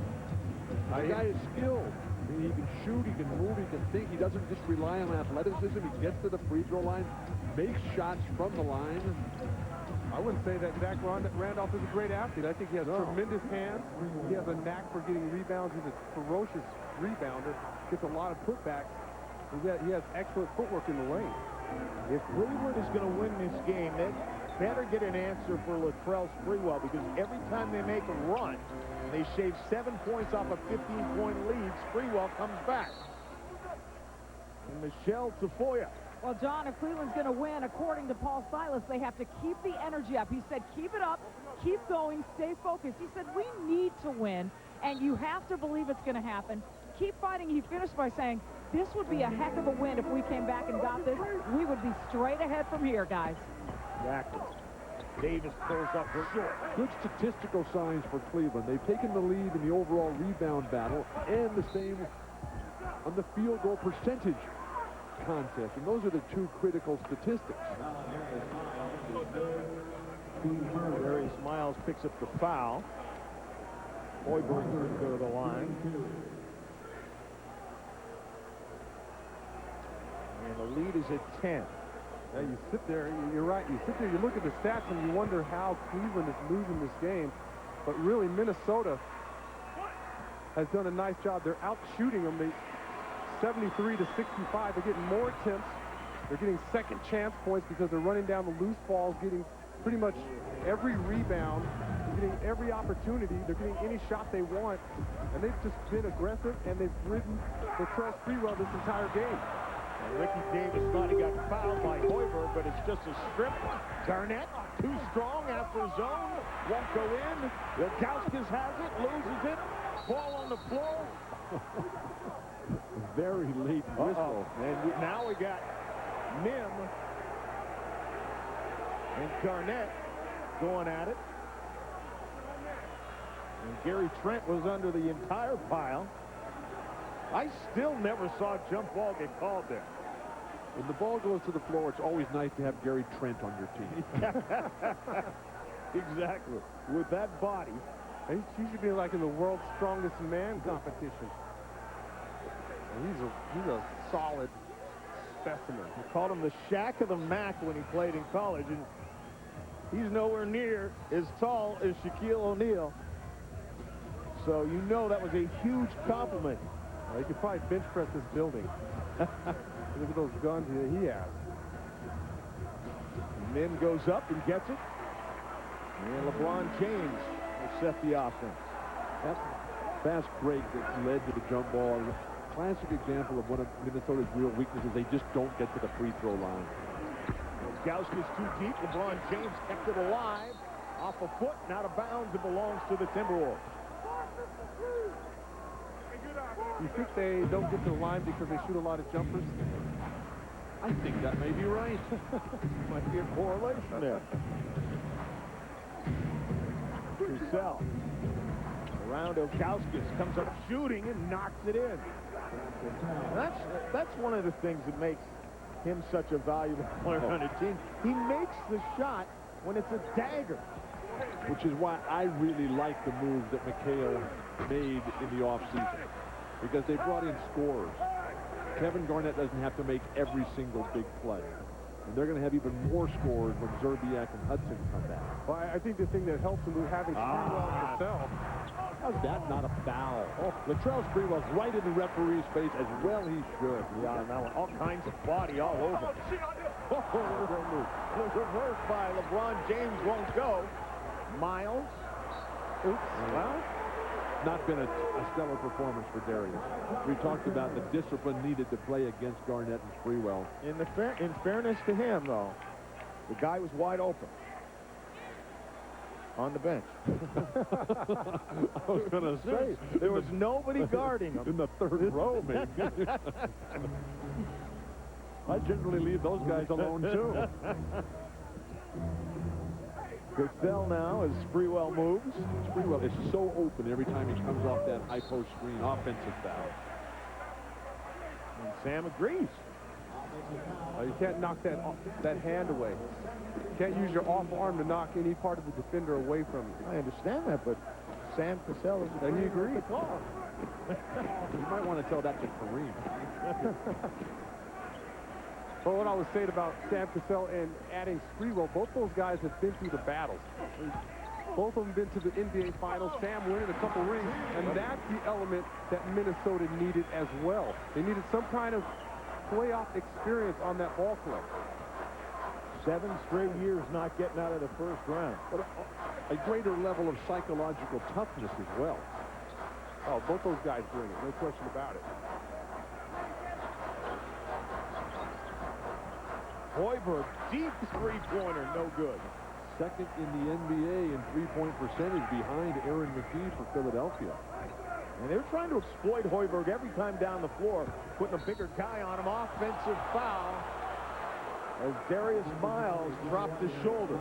The guy is skilled. I mean, he can shoot, he can move, he can think. He doesn't just rely on athleticism. He gets to the free throw line, makes shots from the line. I wouldn't say that Zach Randolph is a great athlete. I think he has tremendous hands. He has a knack for getting rebounds. He's a ferocious rebounder. Gets a lot of putbacks. He has excellent footwork in the lane. If Cleveland is going to win this game, they better get an answer for Latrell Sprewell, because every time they make a run, they shave 7 points off a 15-point lead. Sprewell comes back. And Michelle Tafoya. Well, John, if Cleveland's going to win, according to Paul Silas, they have to keep the energy up. He said, keep it up, keep going, stay focused. He said, we need to win, and you have to believe it's going to happen. Keep fighting. He finished by saying, this would be a heck of a win if we came back and got this. We would be straight ahead from here, guys. Exactly. Davis pulls up for short. Good statistical signs for Cleveland. They've taken the lead in the overall rebound battle and the same on the field goal percentage contest. And those are the two critical statistics. Barry Smiles picks up the foul. Hoiberg to go to the line. And the lead is at 10. Yeah, you sit there, you're right, you sit there, you look at the stats and you wonder how Cleveland is losing this game. But really, Minnesota has done a nice job. They're out shooting them. They 73 to 65. They're getting more attempts. They're getting second chance points because they're running down the loose balls, getting pretty much every rebound. They're getting every opportunity. They're getting any shot they want. And they've just been aggressive, and they've ridden Latrell Sprewell this entire game. And Ricky Davis thought he got fouled by Hoiberg, but it's just a strip. Garnet, too strong after zone. Won't go in. Ilgauskas has it, loses it. Ball on the floor. Very late whistle. And now we got Mim and Garnet going at it. And Gary Trent was under the entire pile. I still never saw a jump ball get called there. When the ball goes to the floor, it's always nice to have Gary Trent on your team. Exactly. With that body. He should be like in the world's strongest man competition. And he's a solid specimen. They called him the Shack of the Mac when he played in college, and he's nowhere near as tall as Shaquille O'Neal. So you know that was a huge compliment. Well, he could probably bench press this building. Look at those guns that he has. Min goes up and gets it. And LeBron James will set the offense. That fast break that led to the jump ball is a classic example of one of Minnesota's real weaknesses. They just don't get to the free throw line. Gauski's too deep. LeBron James kept it alive. Off a foot and out of bounds. It belongs to the Timberwolves. You think they don't get to the line because they shoot a lot of jumpers? I think that may be right. Might be a correlation there. Cassell around Ilgauskas, comes up shooting and knocks it in. That's one of the things that makes him such a valuable player on a team. He makes the shot when it's a dagger. Which is why I really like the move that McHale made in the offseason, because they brought in scorers. Kevin Garnett doesn't have to make every single big play. And they're going to have even more scorers when Zerbiak and Hudson come back. Well, I think the thing that helps him with having Sprewell and Cassell. How's that not a foul? Oh, Latrell Sprewell's right in the referee's face, as well he should. Yeah, now all kinds of body all over. The reverse by LeBron James won't go. Miles. Oops. Well, not been a stellar performance for Darius. We talked about the discipline needed to play against Garnett and Sprewell. In fairness to him, though, the guy was wide open on the bench. I was going to say, there was nobody guarding him. In the third row, maybe. I generally leave those guys alone, too. Cassell now as Sprewell moves. Sprewell is so open every time he comes off that high post screen. Offensive foul. And Sam agrees. You can't knock that hand away. You can't use your off arm to knock any part of the defender away from you. I understand that, but Sam Cassell is and he agrees. You might want to tell that to Kareem. But what I was saying about Sam Cassell and adding Sprewell, both those guys have been through the battles. Both of them been to the NBA Finals. Sam winning a couple rings, and that's the element that Minnesota needed as well. They needed some kind of playoff experience on that ball club. 7 straight years not getting out of the first round. But a greater level of psychological toughness as well. Oh, both those guys bring it, no question about it. Hoiberg, deep three-pointer, no good. Second in the NBA in three-point percentage behind Aaron McKee for Philadelphia. And they're trying to exploit Hoiberg every time down the floor, putting a bigger guy on him. Offensive foul as Darius Miles dropped his shoulder.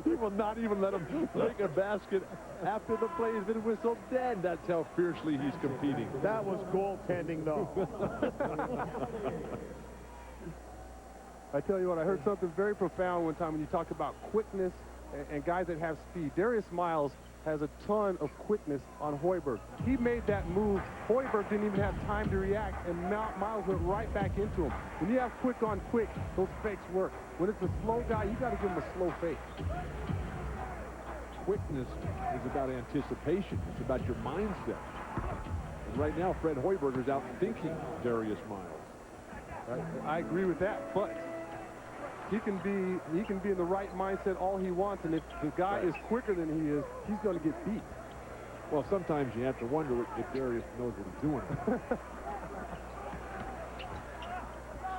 He will not even let him make a basket after the play has been whistled dead. That's how fiercely he's competing. That was goaltending, though. I tell you what, I heard something very profound one time when you talked about quickness and guys that have speed. Darius Miles has a ton of quickness on Hoiberg. He made that move. Hoiberg didn't even have time to react, and Miles went right back into him. When you have quick on quick, those fakes work. When it's a slow guy, you got to give him a slow fake. Quickness is about anticipation. It's about your mindset. And right now, Fred Hoiberg is out thinking Darius Miles. I agree with that, but he can be in the right mindset all he wants, and if the guy is quicker than he is, he's going to get beat. Well, sometimes you have to wonder if Darius knows what he's doing.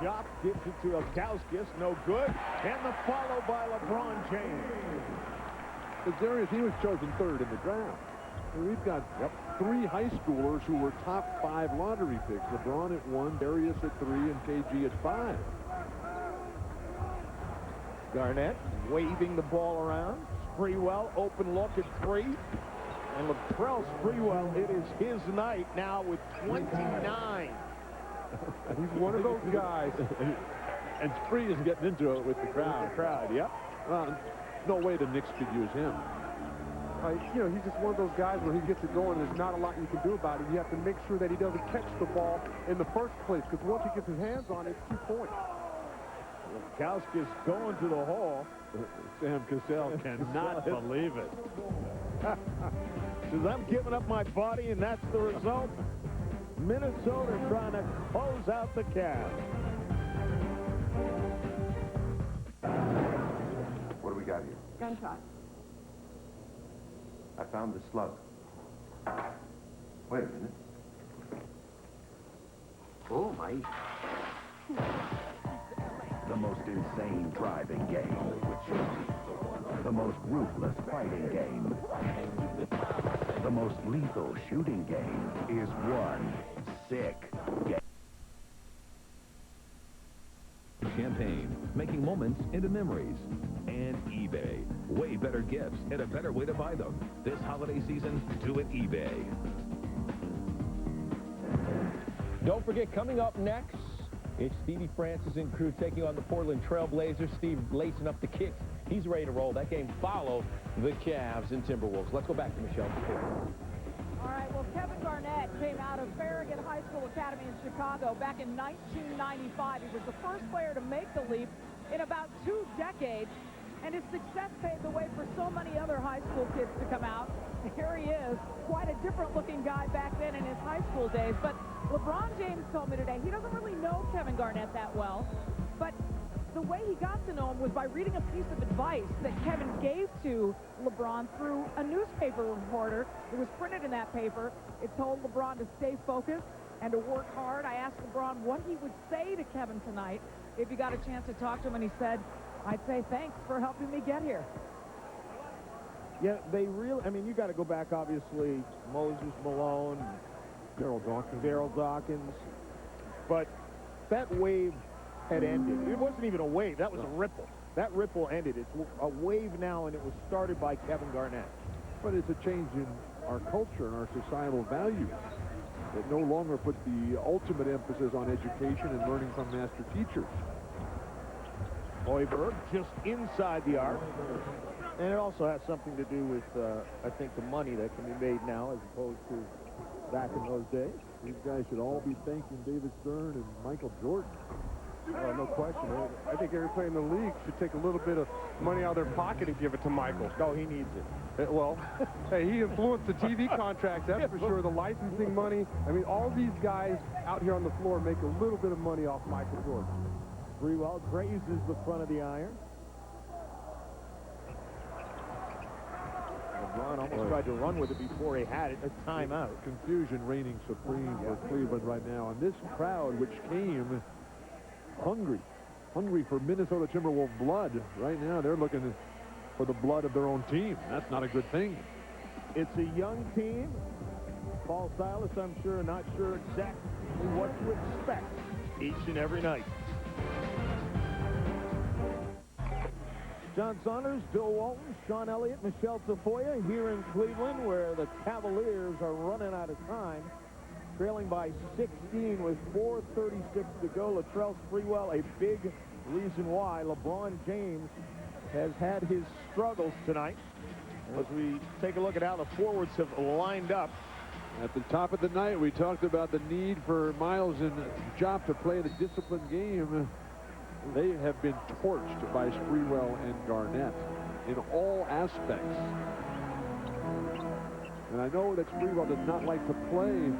Chop gives it to Ilgauskas, no good, and the follow by LeBron James. But Darius, he was chosen third in the draft. And we've got 3 high schoolers who were top 5 lottery picks. LeBron at 1, Darius at 3, and KG at 5. Garnett waving the ball around. Sprewell, open look at 3. And Latrell Sprewell, it is his night now with 29. He's one of those guys. And Spree is getting into it with the crowd. Yep. Well, no way the Knicks could use him. you know, he's just one of those guys where he gets it going, there's not a lot you can do about it. You have to make sure that he doesn't catch the ball in the first place, because once he gets his hands on it, it's 2 points. Kowski's going to the hall. Sam Cassell cannot believe it. Says, I'm giving up my body, and that's the result. Minnesota trying to close out the Cavs. What do we got here? Gunshot. I found the slug. Wait a minute. Oh, my. The most insane driving game. The most ruthless fighting game. The most lethal shooting game is one sick game. Champagne, making moments into memories. And eBay, way better gifts and a better way to buy them. This holiday season, do it eBay. Don't forget, coming up next, it's Stevie Francis and crew taking on the Portland Trail Blazers. Steve lacing up the kicks. He's ready to roll. That game follow the Cavs and Timberwolves. Let's go back to Michelle. All right, well, Kevin Garnett came out of Farragut High School Academy in Chicago back in 1995. He was the first player to make the leap in about 2 decades, and his success paved the way for so many other high school kids to come out. Here he is, quite a different-looking guy back then in his high school days. But LeBron James told me today he doesn't really know Kevin Garnett that well, but the way he got to know him was by reading a piece of advice that Kevin gave to LeBron through a newspaper reporter. It was printed in that paper. It told LeBron to stay focused and to work hard. I asked LeBron what he would say to Kevin tonight if he got a chance to talk to him, and he said, I'd say thanks for helping me get here. Yeah, they really, I mean, you got to go back, obviously, Moses Malone, Daryl Dawkins, but that wave had ended. It wasn't even a wave. That was a ripple. That ripple ended. It's a wave now, and it was started by Kevin Garnett. But it's a change in our culture and our societal values. It no longer puts the ultimate emphasis on education and learning from master teachers. Hoiberg just inside the arc. And it also has something to do with, I think, the money that can be made now as opposed to back in those days. These guys should all be thanking David Stern and Michael Jordan. No question. I think every player in the league should take a little bit of money out of their pocket and give it to Michael. No, he needs it. Well, hey, he influenced the TV contracts, that's for sure. The licensing money. I mean, all these guys out here on the floor make a little bit of money off Michael Jordan. Sprewell grazes the front of the iron. LeBron almost tried to run with it before he had it. A timeout. Confusion reigning supreme for Cleveland right now. And this crowd, which came hungry for Minnesota Timberwolves blood, right now they're looking for the blood of their own team. That's not a good thing. It's a young team. Paul Silas, I'm sure, not sure exactly what to expect each and every night. John Saunders, Bill Walton, Sean Elliott, Michelle Tafoya here in Cleveland, where the Cavaliers are running out of time, trailing by 16 with 4:36 to go. Latrell Sprewell, a big reason why LeBron James has had his struggles tonight. As we take a look at how the forwards have lined up. At the top of the night, we talked about the need for Miles and Jopp to play the disciplined game. They have been torched by Sprewell and Garnett in all aspects. And I know that Sprewell does not like to play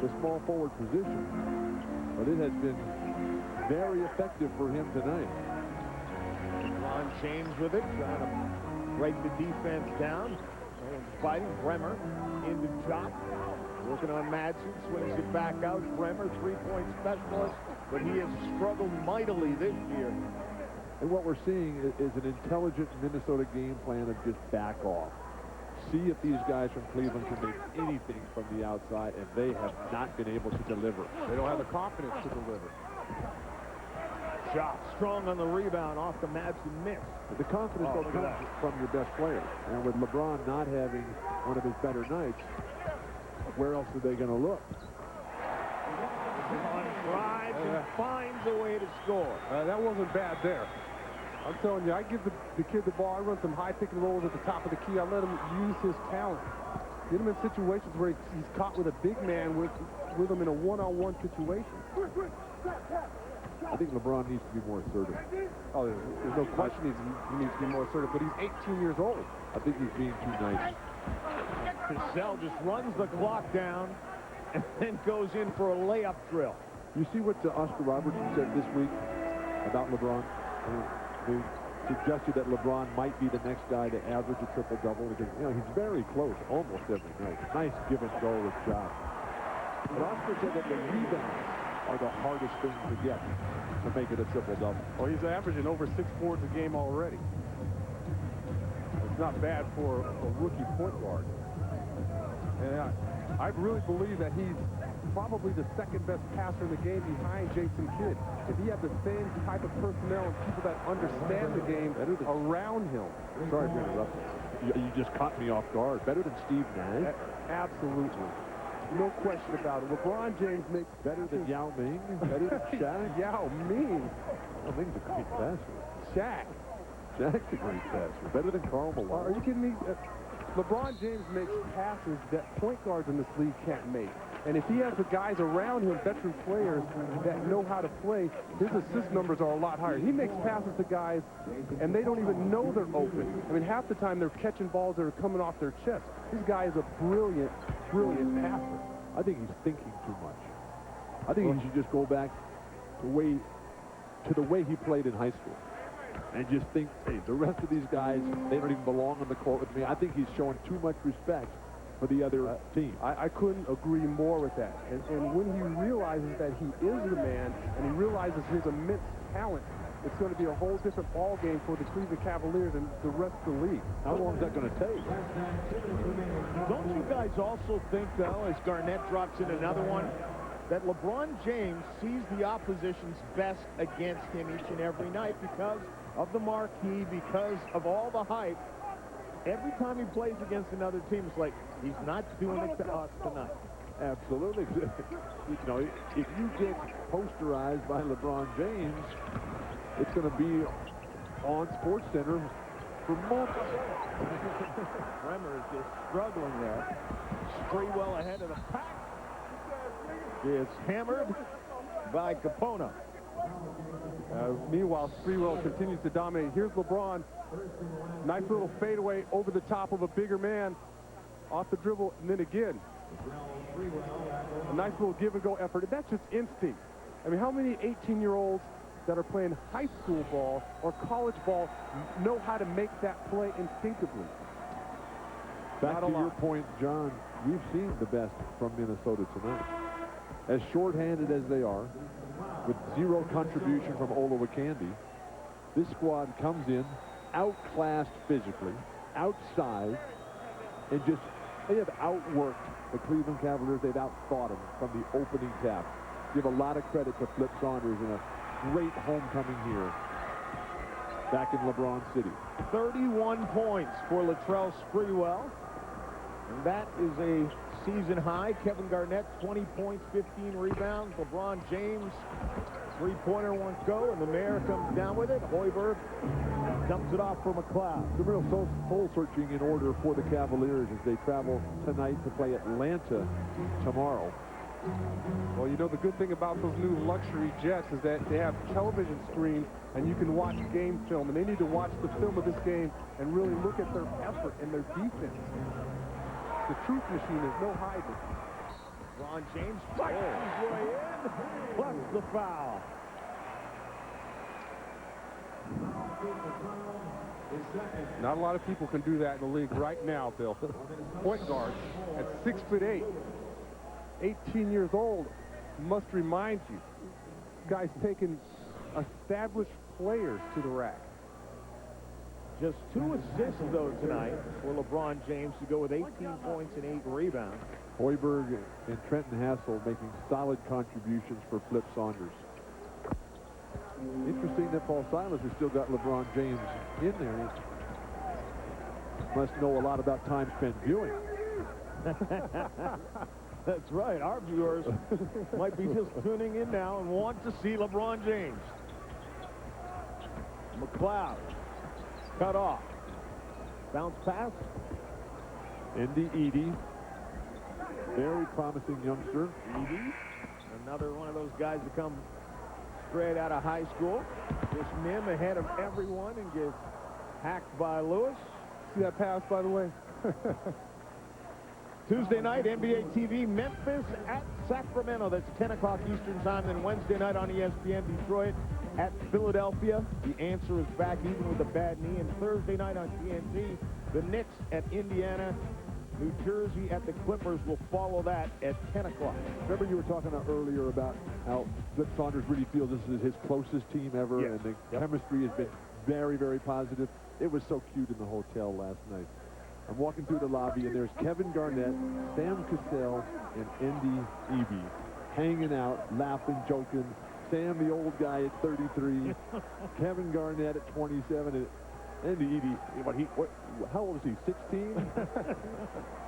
the small forward position, but it has been very effective for him tonight. LeBron James with it, trying to break the defense down. Fighting Bremer into Jopp. Working on Madsen, swings it back out. Bremer, three-point specialist, but he has struggled mightily this year. And what we're seeing is an intelligent Minnesota game plan of just back off. See if these guys from Cleveland can make anything from the outside, and they have not been able to deliver. They don't have the confidence to deliver. Jopp strong on the rebound off the Madsen miss. The confidence will come from your best players. And with LeBron not having one of his better nights, where else are they going to look? LeBron drives and finds a way to score. That wasn't bad there. I'm telling you, I give the kid the ball. I run some high pick and rolls at the top of the key. I let him use his talent. Get him in situations where he's caught with a big man with him in a one-on-one situation. I think LeBron needs to be more assertive. Oh, there's no question he needs to be more assertive, but he's 18 years old. I think he's being too nice. Cassell just runs the clock down and then goes in for a layup drill. You see what Oscar Robertson said this week about LeBron? They suggested that LeBron might be the next guy to average a triple-double because, you know, he's very close almost every night. Nice give-and-go with shots. But Oscar said that the rebounds are the hardest thing to get to make it a triple-double. Well, he's averaging over 6 boards a game already. It's not bad for a rookie point guard. And I really believe that he's probably the second-best passer in the game behind Jason Kidd. If he had the same type of personnel and people that understand the game around him. Sorry for interrupting. You just caught me off guard. Better than Steve Nash? Absolutely. No question about it. LeBron James makes better than Yao Ming, better than Shaq. Yao Ming. Yao Ming's a great passer. Shaq. Shaq's a great passer. Better than Karl Malone. Are you kidding me? LeBron James makes passes that point guards in this league can't make. And if he has the guys around him, veteran players that know how to play, his assist numbers are a lot higher. He makes passes to guys, and they don't even know they're open. I mean, half the time they're catching balls that are coming off their chest. This guy is a brilliant, brilliant passer. I think he's thinking too much. I think he should just go back to the way he played in high school. And just think, hey, the rest of these guys, they don't even belong on the court with me. I think he's showing too much respect for the other team. I couldn't agree more with that. And when he realizes that he is the man, and he realizes his immense talent, it's going to be a whole different ball game for the Cleveland Cavaliers and the rest of the league. How long is that going to take? Don't you guys also think, though, as Garnett drops in another one, that LeBron James sees the opposition's best against him each and every night because of the marquee, because of all the hype? Every time he plays against another team, it's like, he's not doing it to us tonight. Absolutely. You know, if you get posterized by LeBron James, it's going to be on SportsCenter for months. Bremer is just struggling there. Sprewell ahead of the pack. Is hammered by Capona. Meanwhile, Sprewell continues to dominate. Here's LeBron. Nice little fadeaway over the top of a bigger man. Off the dribble, and then again. A nice little give-and-go effort. And that's just instinct. I mean, how many 18-year-olds that are playing high school ball or college ball know how to make that play instinctively? Back to your point, John, we've seen the best from Minnesota tonight. As shorthanded as they are, with zero contribution from Olowokandi, this squad comes in outclassed physically, outsized, and just they have outworked the Cleveland Cavaliers. They've outthought them from the opening tap. Give a lot of credit to Flip Saunders and a great homecoming here back in LeBron City. 31 points for Latrell Sprewell. And that is a season high. Kevin Garnett, 20 points, 15 rebounds. LeBron James, three-pointer won't go, and the mayor comes down with it. Hoiberg dumps it off for McLeod. The real soul-searching in order for the Cavaliers as they travel tonight to play Atlanta tomorrow. Well, you know, the good thing about those new luxury jets is that they have television screens, and you can watch game film, and they need to watch the film of this game and really look at their effort and their defense. The truth machine is no hiding. LeBron James fights his way in, plus the foul. Not a lot of people can do that in the league right now, Bill. Point guard at 6'8", 18 years old, must remind you, guys taking established players to the rack. Just 2 assists, though, tonight for LeBron James to go with 18 points and 8 rebounds. Hoiberg and Trenton Hassel making solid contributions for Flip Saunders. Interesting that Paul Silas has still got LeBron James in there. He must know a lot about time spent viewing. That's right. Our viewers might be just tuning in now and want to see LeBron James. McLeod. Cut off. Bounce pass. Indy Edie. Very promising youngster. Edie. Another one of those guys that come straight out of high school. This Mim ahead of everyone and gets hacked by Lewis. See that pass, by the way? Tuesday night, NBA TV, Memphis at Sacramento. That's 10 o'clock Eastern time. Then Wednesday night on ESPN, Detroit at Philadelphia. The answer is back even with a bad knee. And Thursday night on TNT, the Knicks at Indiana. New Jersey at the Clippers will follow that at 10 o'clock. Remember you were talking earlier about how Flip Saunders really feels this is his closest team ever, Yes. and the chemistry has been very, very positive. It was so cute in the hotel last night. I'm walking through the lobby, and there's Kevin Garnett, Sam Cassell, and Indy Edie hanging out, laughing, joking. Sam, the old guy at 33, Kevin Garnett at 27, and Indy Edie, how old is he, 16?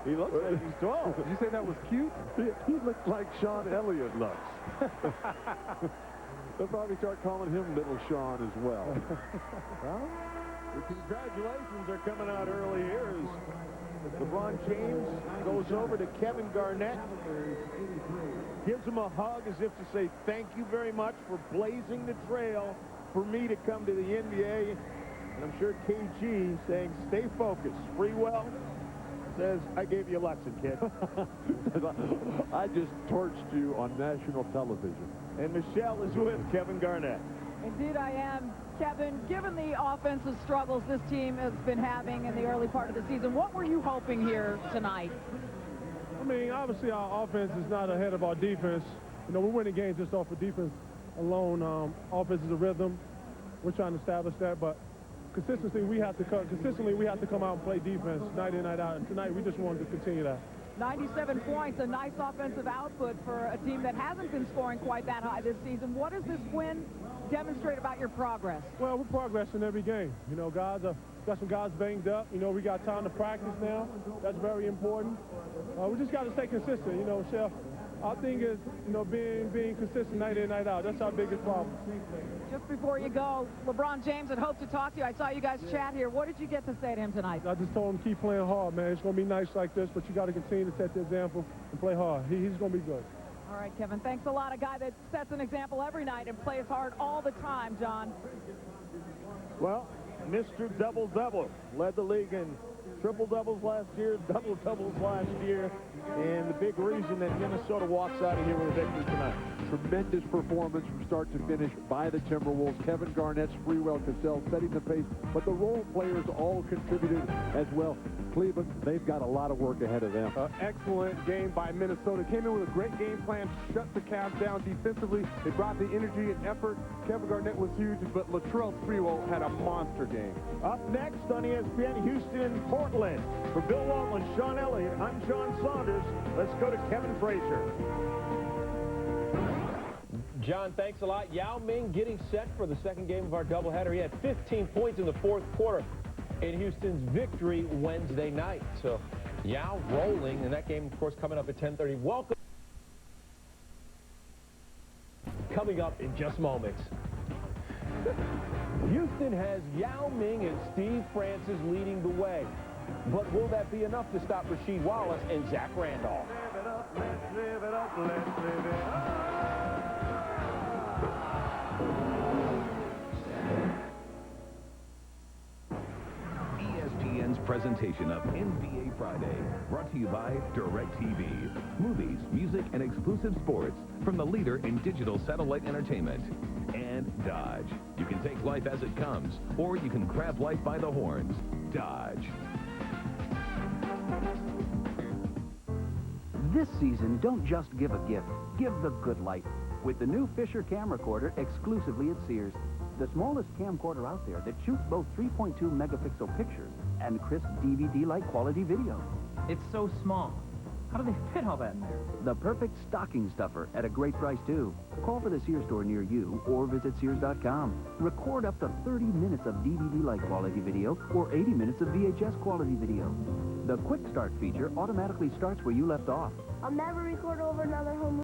He looks like he's 12. Did you say that was cute? He looks like Sean Elliott looks. They'll probably start calling him Little Sean as well. Well, the congratulations are coming out early here as LeBron James goes over to Kevin Garnett, gives him a hug as if to say thank you very much for blazing the trail for me to come to the NBA. And I'm sure KG saying stay focused. Sprewell says, I gave you a lesson, kid. I just torched you on national television. And Michelle is with Kevin Garnett. Indeed I am. Kevin, given the offensive struggles this team has been having in the early part of the season, what were you hoping here tonight? I mean, obviously our offense is not ahead of our defense. You know, we're winning games just off of defense alone. Offense is a rhythm. We're trying to establish that, but consistently we have to come out and play defense night in, night out. And tonight we just wanted to continue that. 97 points, a nice offensive output for a team that hasn't been scoring quite that high this season. What does this win demonstrate about your progress? Well, we're progressing every game. You know, got some guys banged up. You know, we got time to practice now. That's very important. We just got to stay consistent. You know, Chef, our thing is, you know, being consistent night in, night out. That's our biggest problem. Just before you go, LeBron James had hoped to talk to you. I saw you guys chat here. What did you get to say to him tonight? I just told him keep playing hard, man. It's going to be nice like this, but you got to continue to set the example and play hard. He's going to be good. All right, Kevin, thanks a lot. A guy that sets an example every night and plays hard all the time, John. Well, Mr. Double-Double led the league in triple-doubles last year, double-doubles last year, and the big reason that Minnesota walks out of here with a victory tonight. Tremendous performance from start to finish by the Timberwolves. Kevin Garnett, Sprewell, Cassell setting the pace, but the role players all contributed as well. Cleveland, they've got a lot of work ahead of them. Excellent game by Minnesota. Came in with a great game plan, shut the Cavs down defensively. They brought the energy and effort. Kevin Garnett was huge, but Latrell Sprewell had a monster game. Up next on ESPN, Houston and Portland. For Bill Walton, Sean Elliott, I'm John Saunders. Let's go to Kevin Frazier. John, thanks a lot. Yao Ming getting set for the second game of our doubleheader. He had 15 points in the fourth quarter in Houston's victory Wednesday night. So Yao rolling, and that game, of course, coming up at 10:30. Welcome. Coming up in just moments. Houston has Yao Ming and Steve Francis leading the way. But will that be enough to stop Rasheed Wallace and Zach Randolph? Live it up, let's live it up, let's live it up. ESPN's presentation of NBA Friday, brought to you by DirecTV. Movies, music, and exclusive sports from the leader in digital satellite entertainment. And Dodge. You can take life as it comes, or you can grab life by the horns. Dodge. This season, don't just give a gift. Give the good life. With the new Fisher cam recorder exclusively at Sears. The smallest camcorder out there that shoots both 3.2 megapixel pictures and crisp DVD-like quality video. It's so small. How do they fit all that in there? The perfect stocking stuffer at a great price, too. Call for the Sears store near you or visit Sears.com. Record up to 30 minutes of DVD-like quality video or 80 minutes of VHS quality video. The Quick Start feature automatically starts where you left off. I'll never record over another home